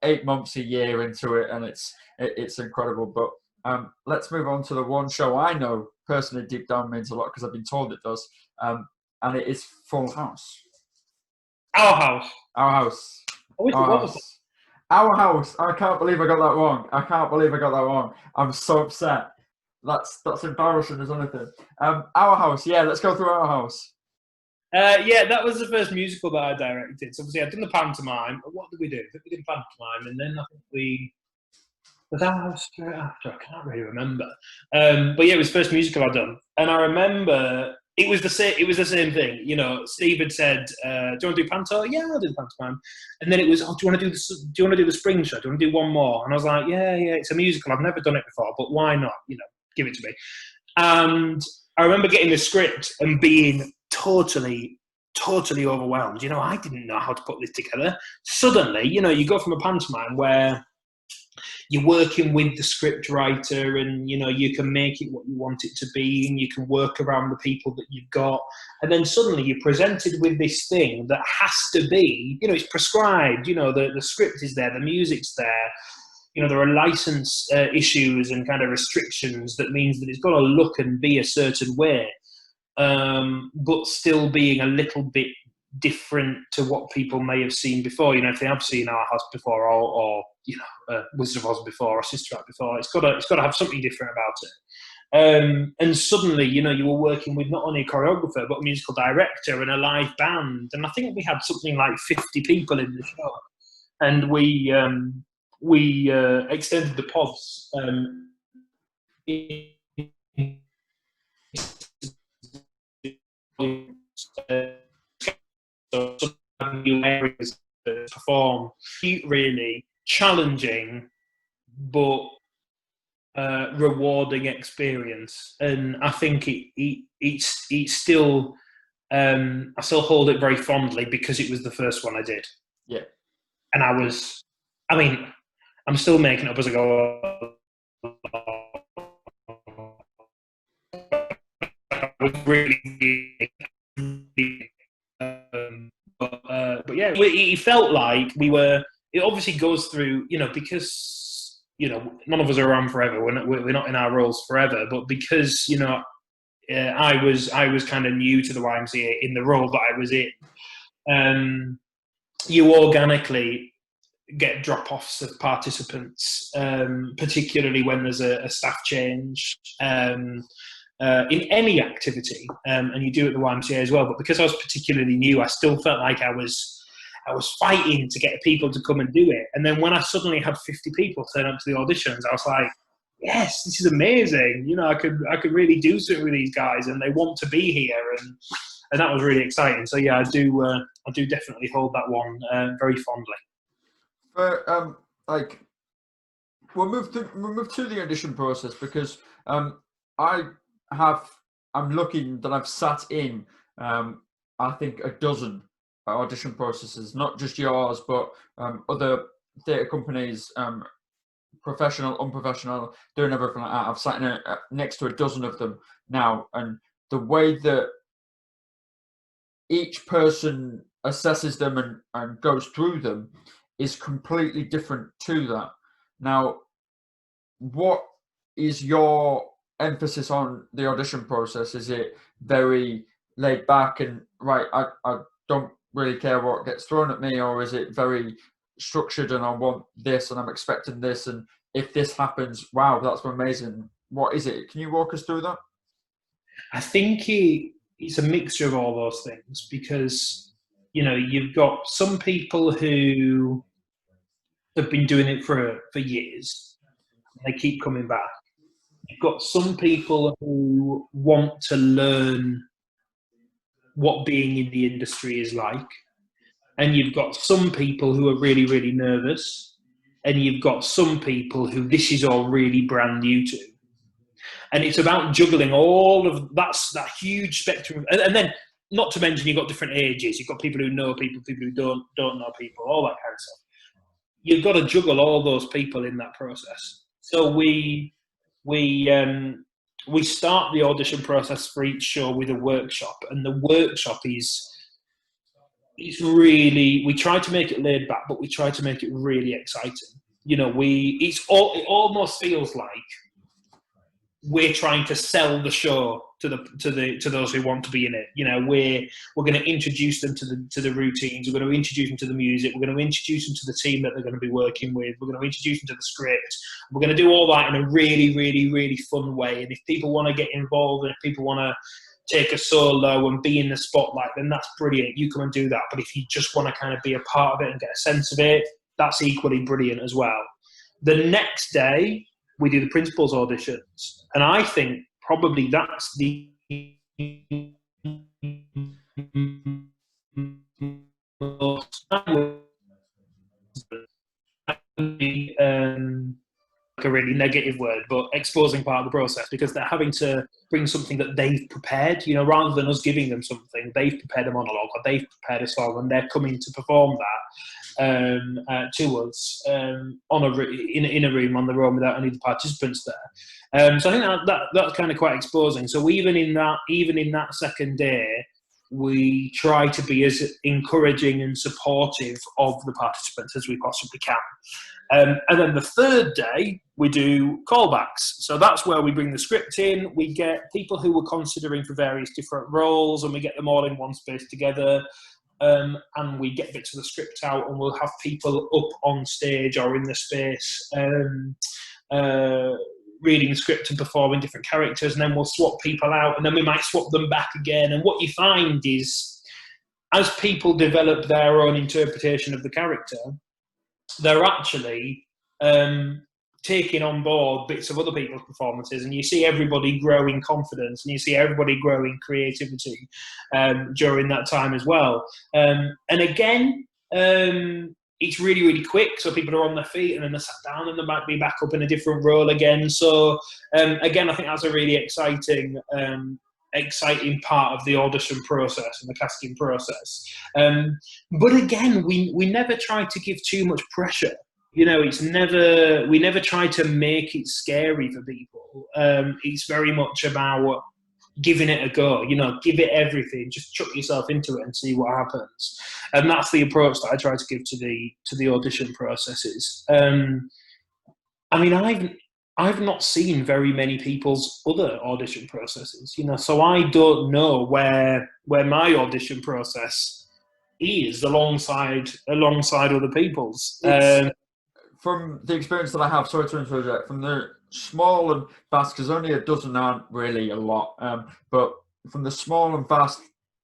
8 months a year into it, and it's incredible. But let's move on to the one show I know personally deep down means a lot because I've been told it does, and it is Full House. Our House. Our House. I wish it was. Our House. I can't believe I got that wrong. I'm so upset. That's embarrassing as anything. Our House. Yeah, let's go through Our House. Yeah, that was the first musical that I directed. So obviously I'd done the pantomime. But what did we do? I think we did pantomime, and then I think was Our House straight after. I can't really remember. But yeah, it was the first musical I'd done, and I remember it was the same thing. You know, Steve had said, "Do you want to do panto?" Yeah, I'll do the pantomime. And then it was, "Oh, do you want to do the spring show? Do you want to do one more?" And I was like, "Yeah, it's a musical. I've never done it before, but why not? You know, give it to me." And I remember getting the script and being totally overwhelmed. You know, I didn't know how to put this together. Suddenly, you know, you go from a pantomime where you're working with the script writer and, you know, you can make it what you want it to be and you can work around the people that you've got. And then suddenly you're presented with this thing that has to be, you know, it's prescribed, you know, the script is there, the music's there. You know, there are license issues and kind of restrictions that means that it's got to look and be a certain way, but still being a little bit different to what people may have seen before. You know, if they have seen Our House before, or you know, Wizard of Oz before, or Sister Act before, it's got to have something different about it. And suddenly, you know, you were working with not only a choreographer but a musical director and a live band, and I think we had something like 50 people in the show, and we extended the pods. New areas to perform. Really challenging, but rewarding experience, and I think it's still. I still hold it very fondly because it was the first one I did. Yeah, and I mean, I'm still making it up as I go. Really, but yeah, it felt like we were. It obviously goes through, you know, because, you know, none of us are around forever. We're not in our roles forever, but because, you know, I was kind of new to the YMCA in the role that I was in. You organically get drop-offs of participants, particularly when there's a staff change. In any activity, and you do at the YMCA as well. But because I was particularly new, I still felt like I was fighting to get people to come and do it. And then when I suddenly had 50 people turn up to the auditions, I was like, yes, this is amazing. You know, I could really do something with these guys, and they want to be here, and that was really exciting. So yeah, I do definitely hold that one very fondly. But like, we'll move to the audition process because I'm lucky that I've sat in I think a dozen audition processes, not just yours, but other theatre companies, professional, unprofessional, doing everything like that. I've sat in next to a dozen of them now, and the way that each person assesses them and goes through them is completely different to that. Now, what is your emphasis on the audition process? Is it very laid back and right, I don't really care what gets thrown at me, or is it very structured and I want this and I'm expecting this, and if this happens, wow, that's amazing? What is it? Can you walk us through that? I think it's a mixture of all those things, because you've got some people who have been doing it for years and they keep coming back. You've got some people who want to learn what being in the industry is like, and you've got some people who are really, really nervous, and you've got some people who this is all really brand new to. And it's about juggling all of that huge spectrum. And then, not to mention, you've got different ages. You've got people who know people who don't know people, all that kind of stuff. You've got to juggle all those people in that process. So we start the audition process for each show with a workshop, and the workshop it's really, we try to make it laid back, but we try to make it really exciting. It almost feels like we're trying to sell the show to those who want to be in it. We're going to introduce them to the routines. We're going to introduce them to the music. We're going to introduce them to the team that they're going to be working with. We're going to introduce them to the script. We're going to do all that in a really, really, really fun way. And if people want to get involved, and if people want to take a solo and be in the spotlight, then that's brilliant. You come and do that. But if you just want to kind of be a part of it and get a sense of it, that's equally brilliant as well. The next day, we do the principals auditions. And I think probably that's the most like a really negative word, but exposing part of the process, because they're having to bring something that they've prepared, rather than us giving them something. They've prepared a monologue, or they've prepared a song, and they're coming to perform that to us in a room on their own without any of the participants there. So I think that's kind of quite exposing. So even in that second day, we try to be as encouraging and supportive of the participants as we possibly can. And then the third day, we do callbacks. So that's where we bring the script in. We get people who we're considering for various different roles, and we get them all in one space together. And we get bits of the script out, and we'll have people up on stage or in the space reading the script and performing different characters, and then we'll swap people out, and then we might swap them back again. And what you find is, as people develop their own interpretation of the character, they're actually taking on board bits of other people's performances, and you see everybody grow in confidence, and you see everybody grow in creativity during that time as well. And again, it's really, really quick, so people are on their feet and then they're sat down and they might be back up in a different role again. So again, I think that's a really exciting part of the audition process and the casting process. But again, we never try to give too much pressure. We never try to make it scary for people. It's very much about giving it a go, give it everything, just chuck yourself into it and see what happens. And that's the approach that I try to give to the audition processes. I've not seen very many people's other audition processes, so I don't know where my audition process is alongside other people's. From the experience that I have, sorry to interrupt, from the small and vast, because only a dozen aren't really a lot, but from the small and vast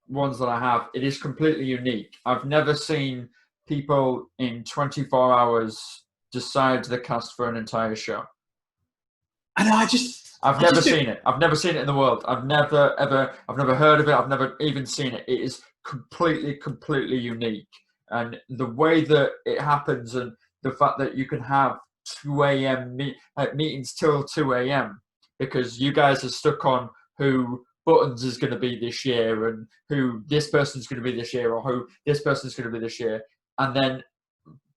ones that I have, it is completely unique. I've never seen people in 24 hours decide the cast for an entire show. I know, I've never seen it. I've never seen it in the world. I've never heard of it. I've never even seen it. It is completely unique. And the way that it happens, and the fact that you can have 2 a.m. meetings till 2 a.m. because you guys are stuck on who Buttons is going to be this year, and who this person's going to be this year, or who this person's going to be this year. And then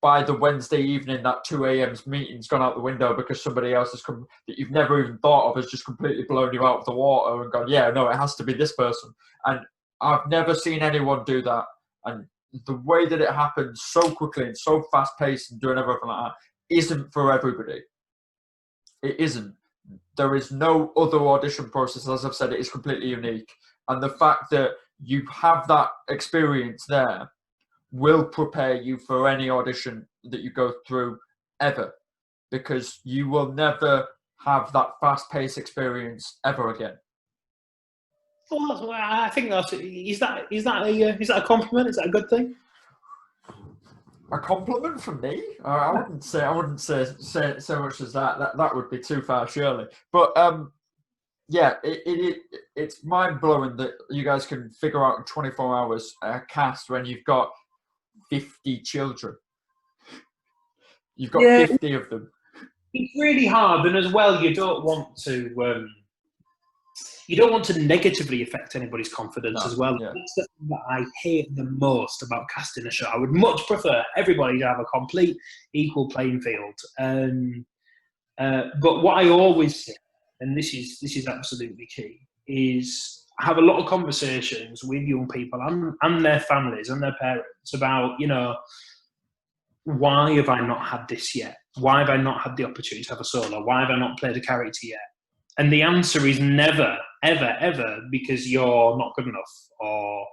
by the Wednesday evening, that 2 a.m.'s meeting's gone out the window because somebody else has come that you've never even thought of has just completely blown you out of the water and gone, yeah, no, it has to be this person. And I've never seen anyone do that. And the way that it happens so quickly and so fast paced and doing everything like that isn't for everybody. It isn't. There is no other audition process. As I've said, it is completely unique. And the fact that you have that experience there will prepare you for any audition that you go through ever, because you will never have that fast-paced experience ever again. Well, I think is that a compliment? Is that a good thing? A compliment from me? I wouldn't say so much as that. That would be too far, surely. But yeah, it's mind blowing that you guys can figure out in 24 hours a cast when you've got 50 children. You've got 50 of them. It's really hard, and as well, you don't want to negatively affect anybody's confidence as well. Yeah. That's the thing that I hate the most about casting a show. I would much prefer everybody to have a complete equal playing field. But what I always say, and this is absolutely key, is I have a lot of conversations with young people and their families and their parents about, why have I not had this yet? Why have I not had the opportunity to have a solo? Why have I not played a character yet? And the answer is never, ever, ever because you're not good enough or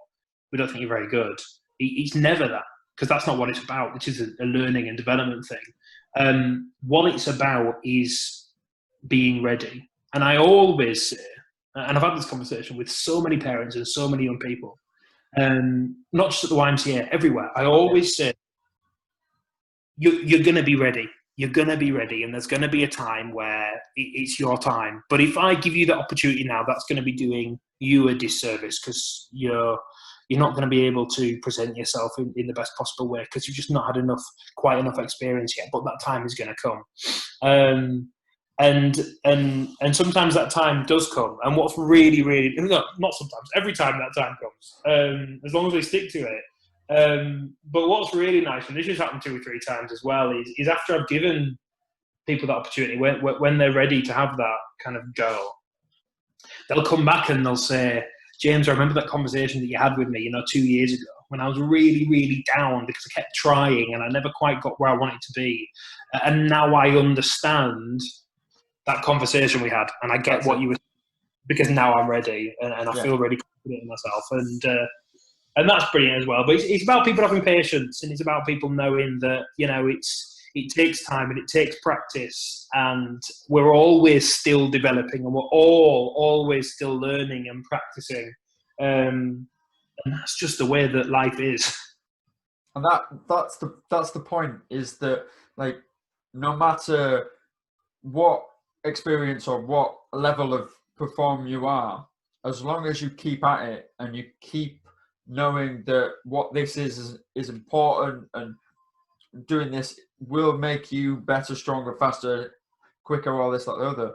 we don't think you're very good. It's never that, because that's not what it's about, which is a learning and development thing. What it's about is being ready. And I always say, and I've had this conversation with so many parents and so many young people, not just at the YMCA, everywhere. I always say, you're going to be ready. You're going to be ready, and there's going to be a time where it's your time. But if I give you the opportunity now, that's going to be doing you a disservice, because you're not going to be able to present yourself in the best possible way because you've just not had quite enough experience yet. But that time is going to come, and sometimes that time does come. And what's really, really not sometimes, every time that time comes, as long as we stick to it. But what's really nice, and this has happened 2 or 3 times as well, is after I've given people that opportunity, when they're ready to have that kind of go, they'll come back and they'll say, James, I remember that conversation that you had with me, 2 years ago, when I was really, really down because I kept trying and I never quite got where I wanted to be. And now I understand that conversation we had, and I get what you were, because now I'm ready and I feel really confident in myself. And that's brilliant as well. But it's about people having patience, and it's about people knowing that, it takes time and it takes practice, and we're always still developing, and we're always still learning and practicing. And that's just the way that life is. And that's the point, is that, like, no matter what experience or what level of perform you are, as long as you keep at it and you keep knowing that what this is important, and doing this will make you better, stronger, faster, quicker, all this, that, the other,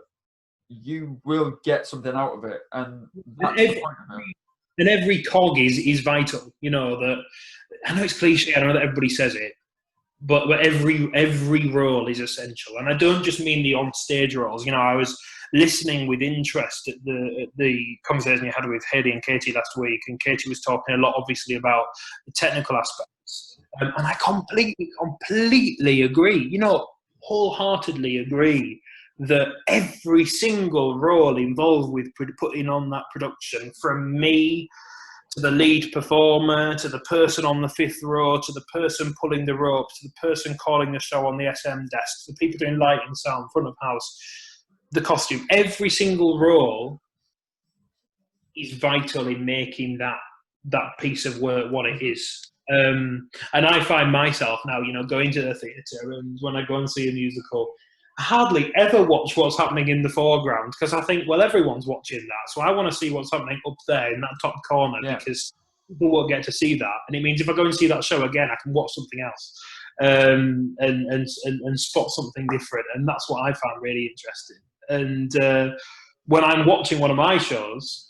you will get something out of it. And that's the point of it. And every cog is vital. That I know it's cliche, I know that everybody says it, but every role is essential. And I don't just mean the on-stage roles. I was listening with interest at the conversation you had with Hayley and Katie last week, and Katie was talking a lot, obviously, about the technical aspects. And I completely agree, wholeheartedly agree that every single role involved with putting on that production, from me to the lead performer, to the person on the 5th row, to the person pulling the ropes, to the person calling the show on the SM desk, to the people doing lighting, sound, front of house, the costume, every single role is vital in making that piece of work what it is. And I find myself now, going to the theatre, and when I go and see a musical, I hardly ever watch what's happening in the foreground, because I think, well, everyone's watching that, so I want to see what's happening up there in that top corner, because people won't get to see that. And it means if I go and see that show again, I can watch something else, and spot something different. And that's what I found really interesting. And when I'm watching one of my shows,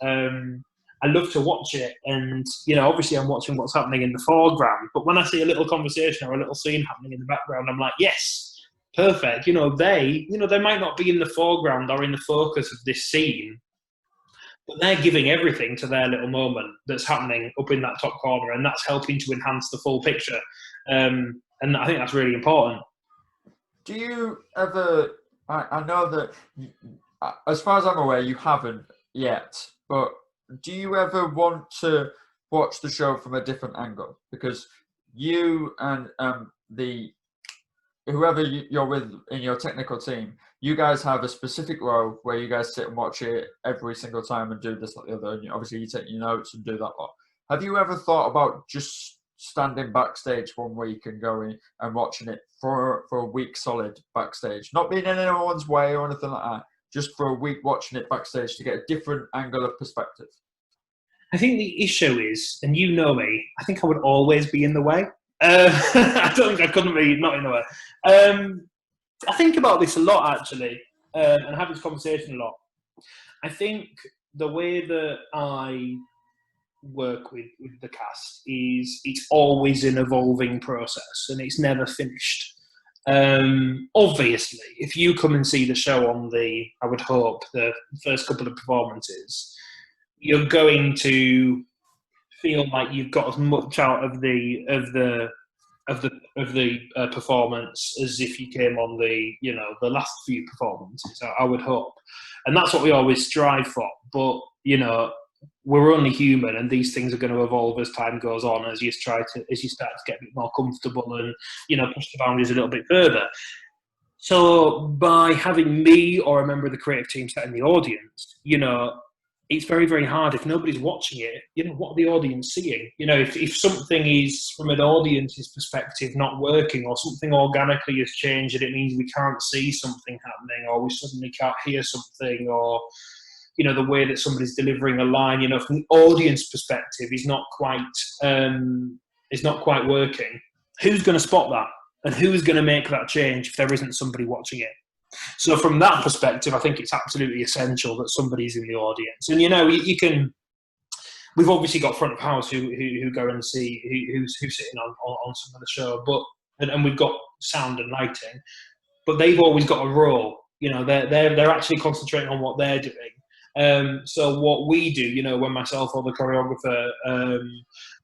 I love to watch it, and obviously I'm watching what's happening in the foreground. But when I see a little conversation or a little scene happening in the background, I'm like, yes, perfect. They might not be in the foreground or in the focus of this scene, But they're giving everything to their little moment that's happening up in that top corner, and that's helping to enhance the full picture. And I think that's really important. Do you ever? I know that, as far as I'm aware, you haven't yet. But do you ever want to watch the show from a different angle? Because you and the whoever you're with in your technical team, you guys have a specific role where you guys sit and watch it every single time and do this, like the other. And obviously, you take your notes and do that lot. Have you ever thought about just standing backstage one week and going and watching it for a week solid backstage, not being in anyone's way or anything like that, just for a week watching it backstage to get a different angle of perspective? I think the issue is, and you know me, I think I would always be in the way. I don't think I couldn't be not in the way. I think about this a lot, actually, and have this conversation a lot. I think the way that I work with the cast is it's always an evolving process and it's never finished. Obviously, if you come and see the show on I would hope, the first couple of performances, you're going to feel like you've got as much out of the performance as if you came on the last few performances. I would hope, and that's what we always strive for. But we're only human, and these things are going to evolve as time goes on, as you start to get a bit more comfortable and push the boundaries a little bit further. So by having me or a member of the creative team sat in the audience, it's very, very hard if nobody's watching it. What are the audience seeing? If something is, from an audience's perspective, not working, or something organically has changed and it means we can't see something happening, or we suddenly can't hear something, or the way that somebody's delivering a line, from the audience perspective, is not quite working. Who's going to spot that, and who's going to make that change if there isn't somebody watching it? So from that perspective, I think it's absolutely essential that somebody's in the audience. And you can. We've obviously got front of house who go and see who's sitting on some of the show, but and we've got sound and lighting, but they've always got a role. They're actually concentrating on what they're doing. So what we do, when myself or the choreographer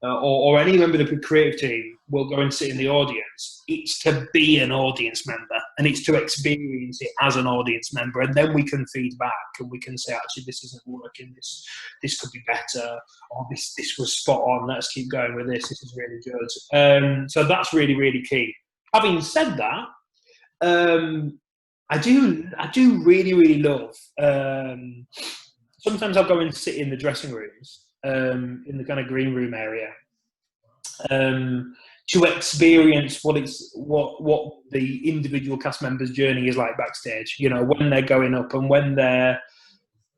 or any member of the creative team will go and sit in the audience, it's to be an audience member and it's to experience it as an audience member, and then we can feed back and we can say, actually, this isn't working, this could be better, or this was spot on, let's keep going with this is really good. So that's really, really key. Having said that, I do really, really love. Sometimes I'll go and sit in the dressing rooms, in the kind of green room area, to experience what the individual cast members' journey is like backstage. When they're going up and when they're,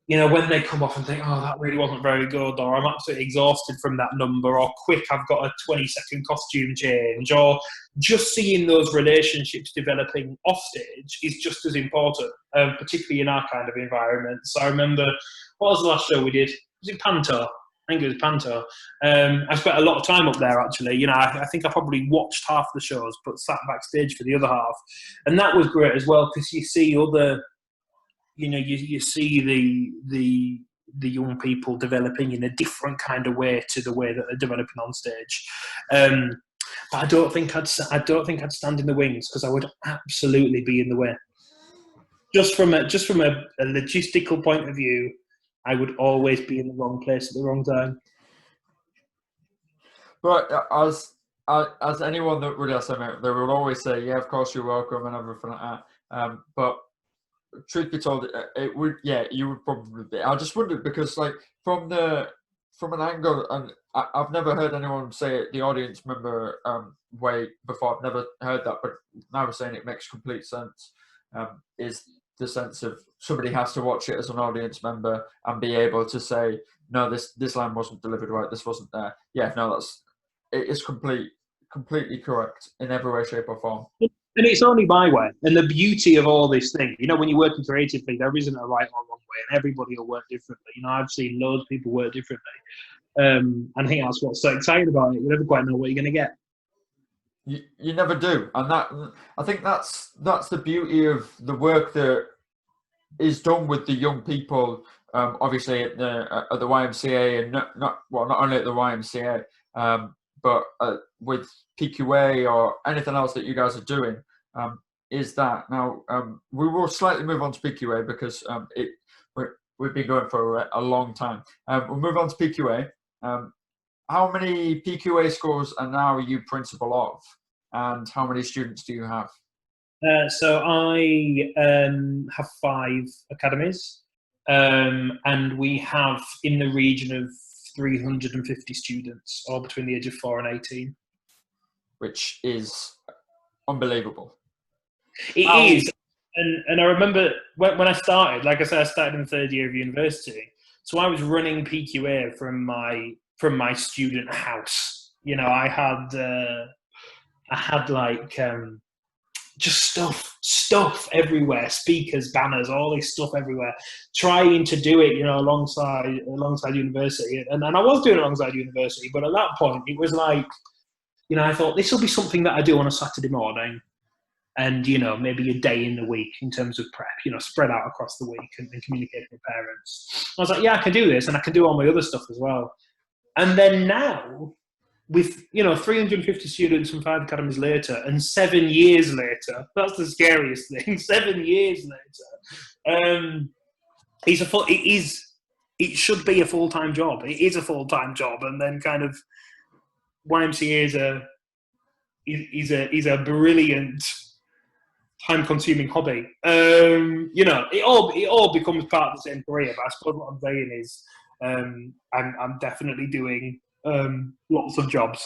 when they come off and think, oh, that really wasn't very good, or I'm absolutely exhausted from that number, or quick, I've got a 20-second costume change, or just seeing those relationships developing off stage is just as important, particularly in our kind of environment. So I remember, what was the last show we did? Was it Panto? I think it was Panto. I spent a lot of time up there, actually. I think I probably watched half the shows, but sat backstage for the other half. And that was great as well, because you see other... you see the young people developing in a different kind of way to the way that they're developing on stage. But I don't think I'd stand in the wings, because I would absolutely be in the way. Just from a logistical point of view, I would always be in the wrong place at the wrong time. But as anyone that would ask them out, they will always say, "Yeah, of course you're welcome," and everything like that. But truth be told, it would, yeah, you would probably be. I just wondered, because from an angle, and I've never heard anyone say it the audience member way before. I've never heard that, but now we're saying it makes complete sense. Is the sense of somebody has to watch it as an audience member and be able to say, no, this line wasn't delivered right, this wasn't there. Yeah, no, it's completely correct in every way, shape or form. And it's only my way. And the beauty of all this thing, when you're working creatively, there isn't a right or wrong way, and everybody will work differently. I've seen loads of people work differently. And I think that's what's so exciting about it. You never quite know what you're going to get. You never do. And I think that's the beauty of the work that is done with the young people obviously at the YMCA, and not only at the YMCA, but with PQA or anything else that you guys are doing, is that now we will slightly move on to PQA because we've been going for a long time. We'll move on to PQA. How many PQA schools are now you principal of, and how many students do you have? So I have 5 academies, and we have in the region of 350 students, all between the age of 4 and 18. Which is unbelievable. It is. And I remember when I started, like I said, I started in the 3rd year of university. So I was running PQA from my student house. You know, I had like just stuff everywhere, speakers, banners, all this stuff everywhere, trying to do it, you know, alongside university. And I was doing it alongside university, but at that point it was like, you know, I thought this will be something that I do on a Saturday morning, and, you know, maybe a day in the week in terms of prep, you know, spread out across the week and communicate with parents. I was like, yeah, I can do this, and I can do all my other stuff as well. And then now, with, you know, 350 students from 5 academies later, and 7 years later, that's the scariest thing. 7 years later, it should be a full-time job. It is a full-time job, and then kind of YMCA is a brilliant, time-consuming hobby. You know, it all becomes part of the same career. But I suppose what I'm saying is, I'm definitely doing lots of jobs,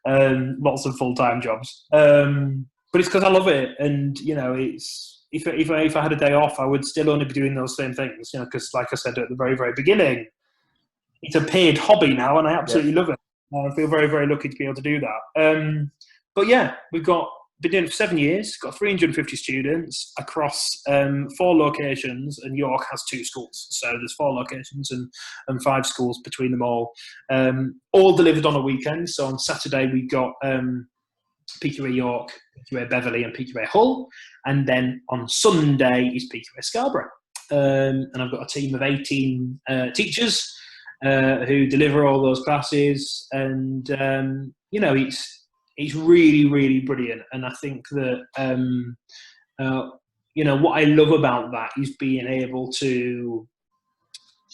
lots of full-time jobs. But it's because I love it, and, you know, it's if I had a day off, I would still only be doing those same things. You know, because like I said at the very, very beginning, it's a paid hobby now, and I absolutely love it. I feel very, very lucky to be able to do that. But yeah, we've been doing it for 7 years, got 350 students across 4 locations, and York has 2 schools. So there's 4 locations and 5 schools between them all delivered on a weekend. So on Saturday we got PQA York, PQA Beverley and PQA Hull. And then on Sunday is PQA Scarborough. And I've got a team of 18 teachers who deliver all those classes. And, you know, it's really, really brilliant. And I think that, you know, what I love about that is being able to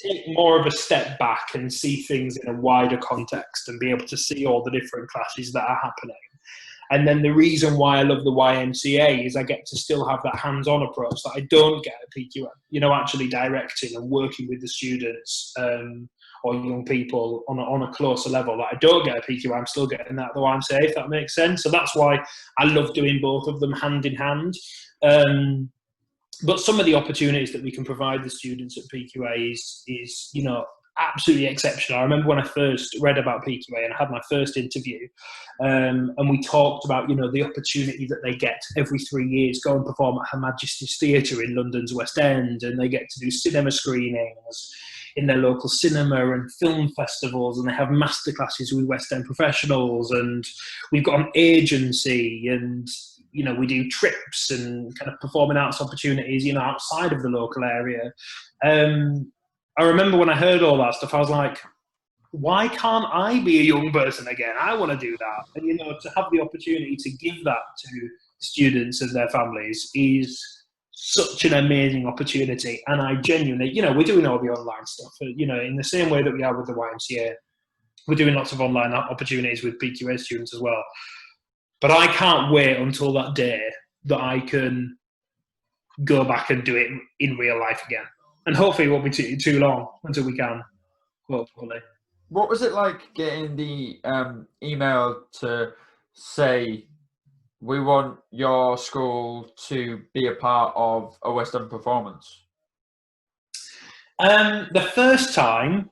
take more of a step back and see things in a wider context and be able to see all the different classes that are happening. And then the reason why I love the YMCA is I get to still have that hands-on approach that I don't get at PQM, you know, actually directing and working with the students or young people on a closer level that I don't get at PQM. I'm still getting that at the YMCA, if that makes sense. So that's why I love doing both of them hand in hand. But some of the opportunities that we can provide the students at PQA is, you know, absolutely exceptional. I remember when I first read about PQA and I had my first interview, and we talked about, you know, the opportunity that they get every 3 years, go and perform at Her Majesty's Theatre in London's West End, and they get to do cinema screenings in their local cinema and film festivals, and they have masterclasses with West End professionals, and we've got an agency, and, you know, we do trips and kind of performing arts opportunities, you know, outside of the local area. I remember when I heard all that stuff, I was like, why can't I be a young person again? I want to do that. And, you know, to have the opportunity to give that to students and their families is such an amazing opportunity. And I genuinely, you know, we're doing all the online stuff, you know, in the same way that we are with the YMCA. We're doing lots of online opportunities with PQA students as well. But I can't wait until that day that I can go back and do it in real life again. And hopefully it won't be too long until we can, hopefully. What was it like getting the email to say, we want your school to be a part of a West End performance? The first time,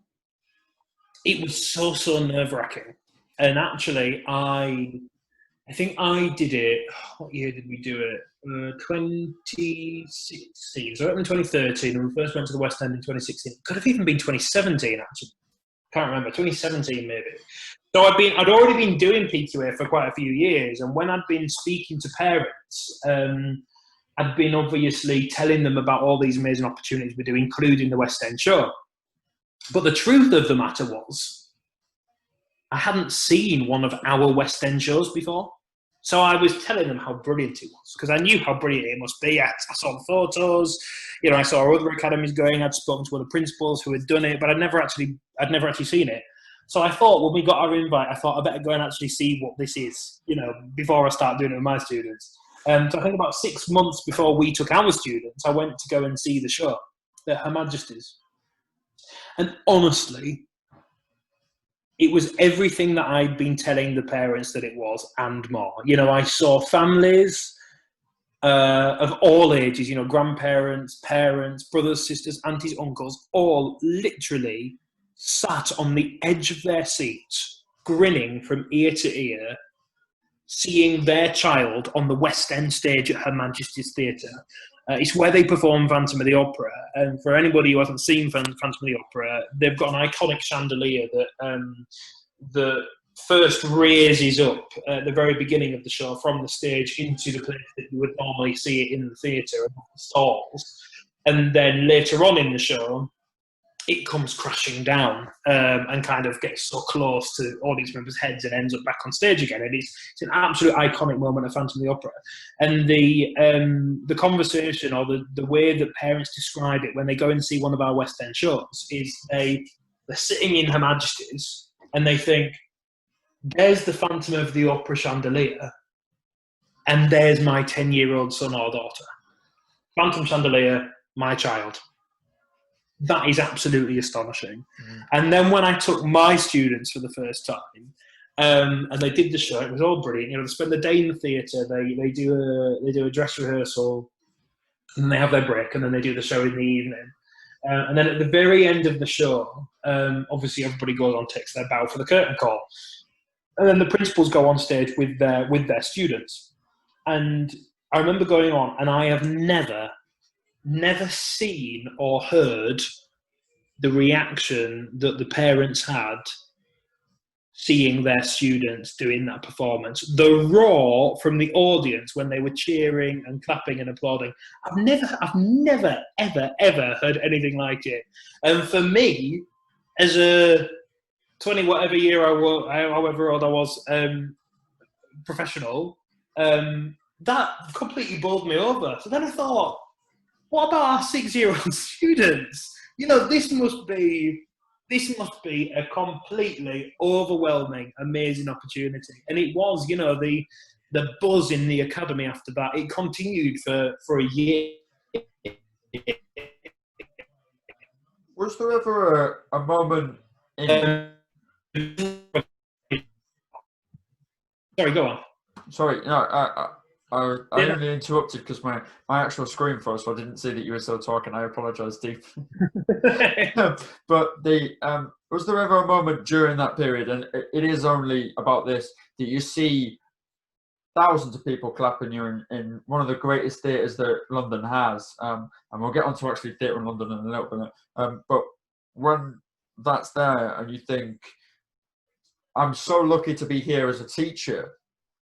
it was so nerve-wracking. And actually, I think I did it, what year did we do it? 2016. So I went in 2013, and we first went to the West End in 2016. Could have even been 2017, actually. Can't remember, 2017 maybe. So I'd already been doing PQA for quite a few years, and when I'd been speaking to parents, I'd been obviously telling them about all these amazing opportunities we do, including the West End show. But the truth of the matter was, I hadn't seen one of our West End shows before. So I was telling them how brilliant it was, because I knew how brilliant it must be. I saw the photos, I saw other academies going. I'd spoken to other principals who had done it, but I'd never actually seen it. So I thought, when we got our invite, I thought I better go and actually see what this is, before I start doing it with my students. So I think about 6 months before we took our students, I went to go and see the show at Her Majesty's. And honestly, it was everything that I'd been telling the parents that it was and more. I saw families of all ages, grandparents, parents, brothers, sisters, aunties, uncles, all literally sat on the edge of their seats, grinning from ear to ear, seeing their child on the West End stage at Her Majesty's Theatre. It's where they perform Phantom of the Opera. And for anybody who hasn't seen Phantom of the Opera, they've got an iconic chandelier that first raises up at the very beginning of the show from the stage into the place that you would normally see it in the theatre and the stalls. And then later on in the show, it comes crashing down and kind of gets so close to audience members' heads and ends up back on stage again. And it's an absolute iconic moment of Phantom of the Opera. And the conversation, or the way that parents describe it when they go and see one of our West End shows, is they're sitting in Her Majesty's and they think, there's the Phantom of the Opera chandelier, and there's my 10-year-old son or daughter. Phantom chandelier, my child. That is absolutely astonishing. And then when I took my students for the first time, and they did the show, it was all brilliant. They spend the day in the theatre, they do a dress rehearsal, and then they have their break, and then they do the show in the evening. And then at the very end of the show, obviously everybody goes on, takes their bow for the curtain call. And then the principals go on stage with their students. And I remember going on, and I have never seen or heard the reaction that the parents had seeing their students doing that performance. The roar from the audience when they were cheering and clapping and applauding. I've never, ever heard anything like it. And for me, as a 20 whatever year I was, however old I was, professional, that completely bowled me over. So then I thought, what about our 6-year-old students? This must be a completely overwhelming, amazing opportunity. And it was, the buzz in the academy after that. It continued for a year. Was there ever a moment in... Sorry, go on. Sorry, no, I only interrupted because my actual screen froze, so I didn't see that you were still talking. I apologise, Steve. But was there ever a moment during that period, and it is only about this, that you see thousands of people clapping you in one of the greatest theatres that London has, and we'll get on to actually theatre in London in a little bit, but when that's there and you think, I'm so lucky to be here as a teacher,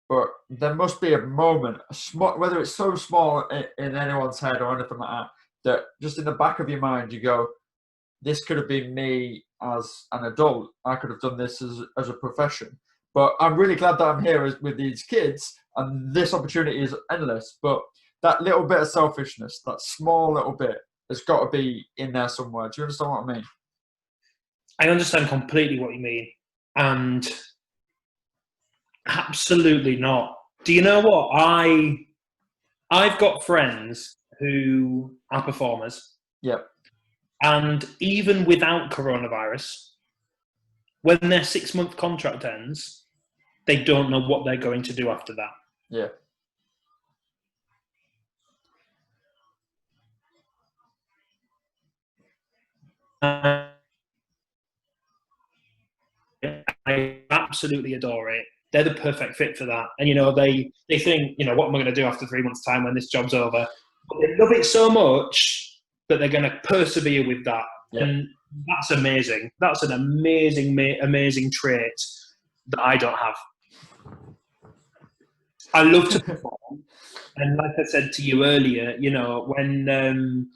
but there must be a moment, whether it's so small in anyone's head or anything like that just in the back of your mind you go, this could have been me as an adult. I could have done this as a profession. But I'm really glad that I'm here with these kids, and this opportunity is endless. But that little bit of selfishness, that small little bit, has got to be in there somewhere. Do you understand what I mean? I understand completely what you mean. And absolutely not. Do you know what? I've got friends who are performers. Yep. And even without coronavirus, when their 6-month contract ends, they don't know what they're going to do after that. Yeah. I absolutely adore it. They're the perfect fit for that. And, they think, what am I going to do after 3 months' time when this job's over? But they love it so much that they're going to persevere with that. Yeah. And that's amazing. That's an amazing trait that I don't have. I love to perform. And like I said to you earlier, when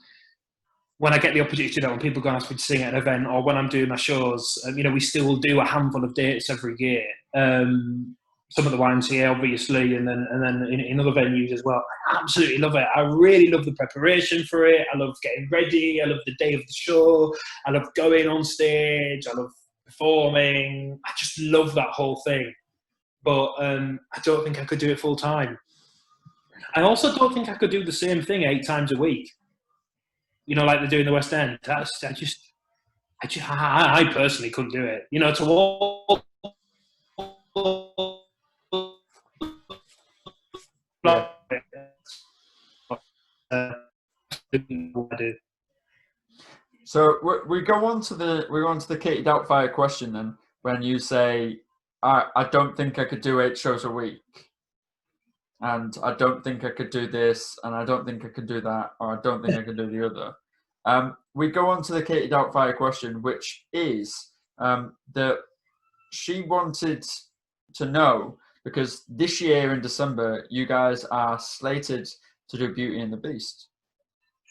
when I get the opportunity, when people go and ask me to sing at an event, or when I'm doing my shows, we still do a handful of dates every year. Some at the YMCA, obviously, and then in other venues as well. I absolutely love it. I really love the preparation for it. I love getting ready. I love the day of the show. I love going on stage. I love performing. I just love that whole thing. But I don't think I could do it full time. I also don't think I could do the same thing 8 times a week. Like they do in the West End. I personally couldn't do it. To all. Yeah. So we go on to the Katie Doubtfire question then. When you say, I don't think I could do 8 shows a week, and I don't think I could do this, and I don't think I could do that, or I don't think I could do the other. We go on to the Katie Doubtfire question, which is that she wanted to know, because this year in December, you guys are slated to do Beauty and the Beast.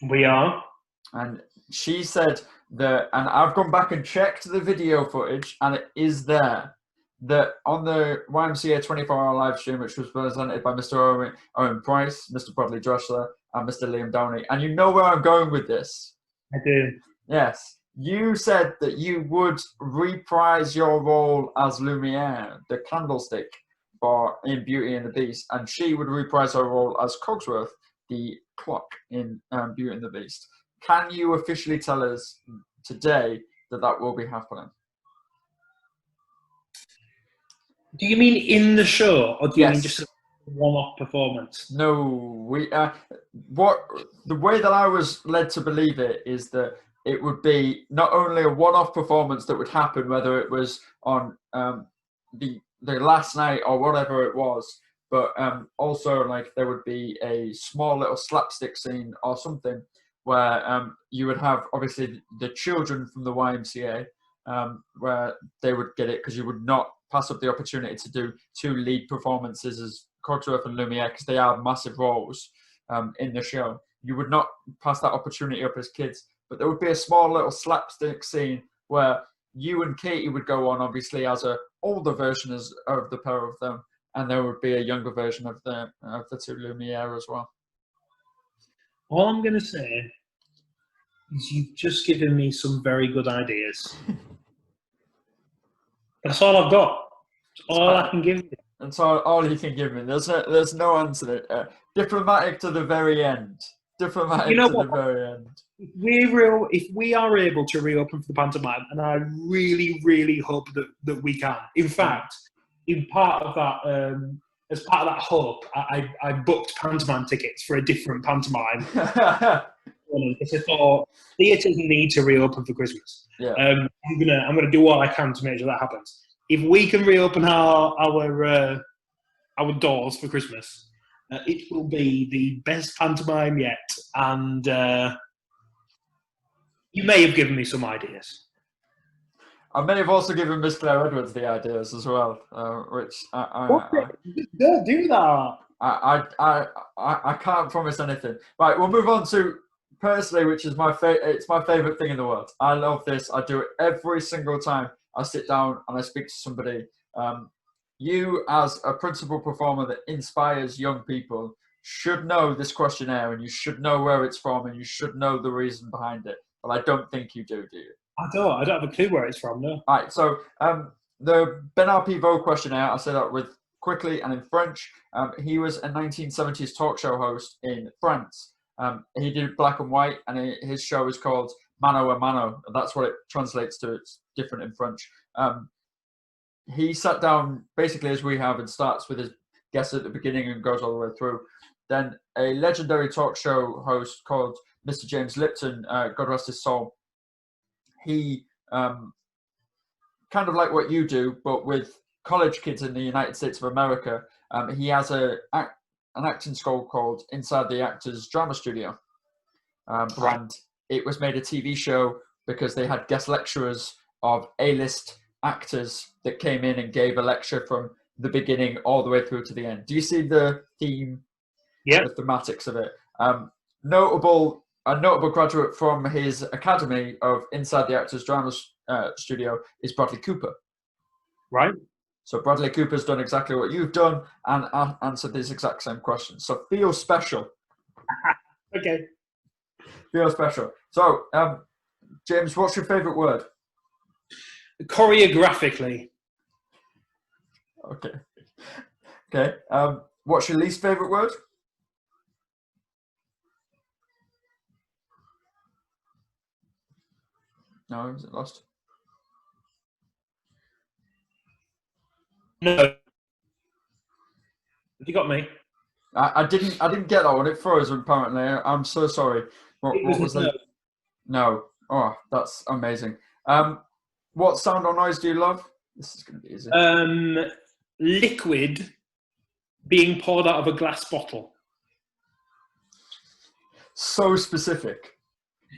We are. And she said that, and I've gone back and checked the video footage, and it is there, that on the YMCA 24-hour live stream, which was presented by Mr. Owen Price, Mr. Bradley Dressler, and Mr. Liam Downey. And you know where I'm going with this. I do. Yes. You said that you would reprise your role as Lumiere, the candlestick, in Beauty and the Beast, and she would reprise her role as Cogsworth, the clock in Beauty and the Beast. Can you officially tell us today that will be happening? Do you mean in the show, or do you Yes. mean just a one-off performance? No, the way that I was led to believe it is that it would be not only a one-off performance that would happen, whether it was on the last night or whatever it was, but also like there would be a small little slapstick scene or something where you would have obviously the children from the YMCA where they would get it, because you would not pass up the opportunity to do 2 lead performances as Cogsworth and Lumiere, because they are massive roles in the show. You would not pass that opportunity up as kids, but there would be a small little slapstick scene where you and Katie would go on, obviously, as an older version of the pair of them, and there would be a younger version of the 2 Lumiere as well. All I'm going to say is you've just given me some very good ideas. That's all I've got. That's all I can give you. That's all you can give me. There's no answer. Diplomatic to the very end. Diplomatic to the very end. If we are able to reopen for the pantomime, and I really, really hope that we can. In fact, as part of that hope, I booked pantomime tickets for a different pantomime. Because I thought theatres need to reopen for Christmas. Yeah. I'm gonna do all I can to make sure that happens. If we can reopen our doors for Christmas, it will be the best pantomime yet, and you may have given me some ideas. I may have also given Miss Claire Edwards the ideas as well, which Don't do that. I can't promise anything. Right, we'll move on to personally, which is it's my favorite thing in the world. I love this. I do it every single time I sit down and I speak to somebody. You, as a principal performer that inspires young people, should know this questionnaire, and you should know where it's from, and you should know the reason behind it. But I don't think you do you? I don't have a clue where it's from, no. All right, so the Bernard Pivot questionnaire, I'll say that with quickly and in French. He was a 1970s talk show host in France. He did black and white, and his show is called Mano a Mano. That's what it translates to. It's different in French. He sat down basically as we have and starts with his guests at the beginning and goes all the way through. Then a legendary talk show host called Mr. James Lipton, God rest his soul, he kind of like what you do, but with college kids in the United States of America. He has an acting school called Inside the Actors Drama Studio. And it was made a TV show because they had guest lecturers of A-list actors that came in and gave a lecture from the beginning all the way through to the end. Do you see the theme, the thematics of it? Notable a notable graduate from his academy of Inside the Actors Drama Studio is Bradley Cooper. Right. So Bradley Cooper's done exactly what you've done and answered these exact same questions. So feel special. Okay. Feel special. So, James, what's your favourite word? Choreographically. Okay. Okay. What's your least favourite word? No, is it lost? No. Have you got me? I didn't get that one. It froze apparently. I'm so sorry. What was no. that? No. Oh, that's amazing. What sound or noise do you love? This is going to be easy. Liquid being poured out of a glass bottle. So specific.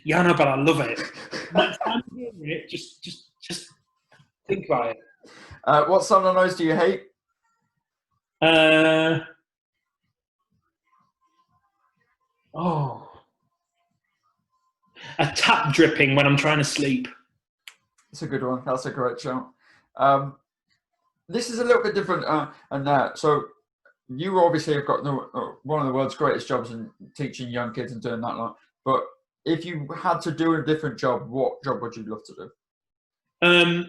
Yeah, no, but I love it. Next time you hear it, just think about it. What sound or noise do you hate? A tap dripping when I'm trying to sleep. It's a good one. That's a great shout. This is a little bit different, so you obviously have got one of the world's greatest jobs in teaching young kids and doing that lot. But if you had to do a different job, what job would you love to do?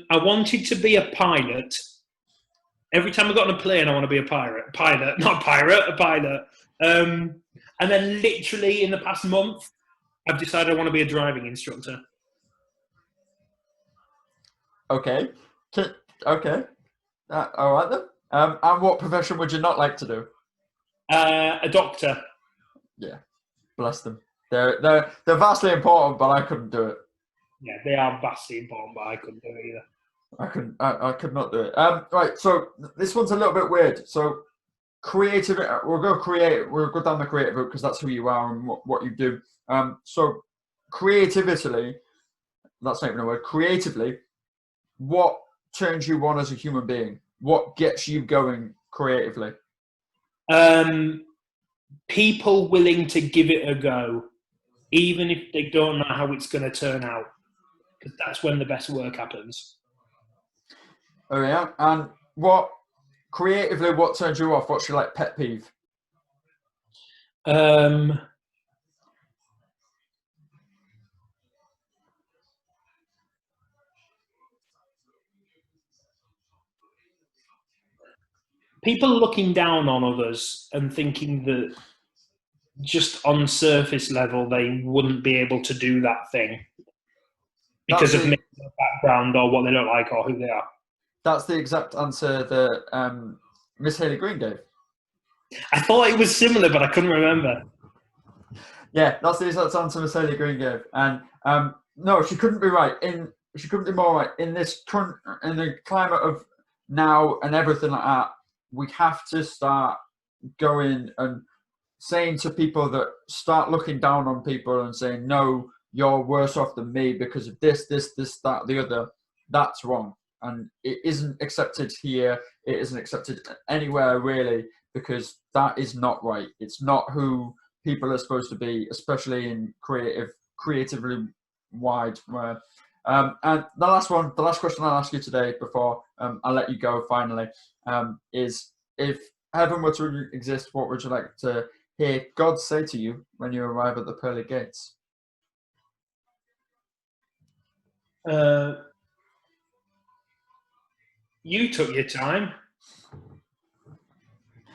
I wanted to be a pilot. Every time I got on a plane, I want to be a pilot. Not pirate, a pilot. And then literally in the past month, I've decided I want to be a driving instructor. Okay. Okay. All right then. And what profession would you not like to do? A doctor. Yeah. Bless them. They're vastly important, but I couldn't do it. Yeah, they are vastly important, but I couldn't do it either. I could not do it. Right. So this one's a little bit weird. So creative. We'll go down the creative route because that's who you are and what you do. So creatively, that's not even a word. Creatively, what turns you on as a human being? What gets you going creatively? People willing to give it a go, even if they don't know how it's going to turn out, because that's when the best work happens. Oh yeah, and what turns you off? What's your pet peeve? People looking down on others and thinking that just on surface level they wouldn't be able to do that thing because of their background or what they look like or who they are. That's the exact answer that Miss Haley Green gave. I thought it was similar, but I couldn't remember. Yeah, that's the exact answer Miss Haley Green gave, and no, she couldn't be right. She couldn't be more right in this in the climate of now and everything like that. We have to start going and saying to people that start looking down on people and saying, no, you're worse off than me because of this, that, the other. That's wrong. And it isn't accepted here. It isn't accepted anywhere really, because that is not right. It's not who people are supposed to be, especially in creatively wide. And the last question I'll ask you today before I let you go finally, is if heaven were to exist, what would you like to hear God say to you when you arrive at the pearly gates? You took your time.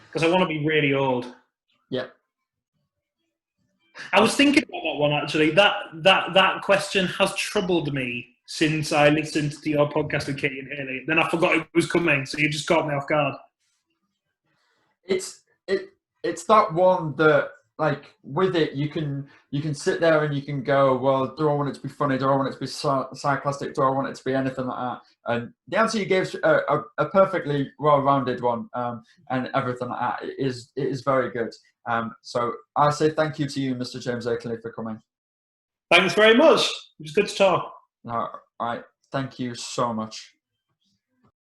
Because I want to be really old. Yeah. I was thinking about that one actually. That question has troubled me since I listened to your podcast with Katie and Haley. Then I forgot it was coming, so you just caught me off guard. It's that one that, like, with it you can sit there and you can go, well, do I want it to be funny? Do I want it to be sarcastic? Do I want it to be anything like that? And the answer you gave is a perfectly well-rounded one, and everything like that. It is very good. So I say thank you to you, Mr. James Aconley, for coming. Thanks very much. It was good to talk. All right. Thank you so much.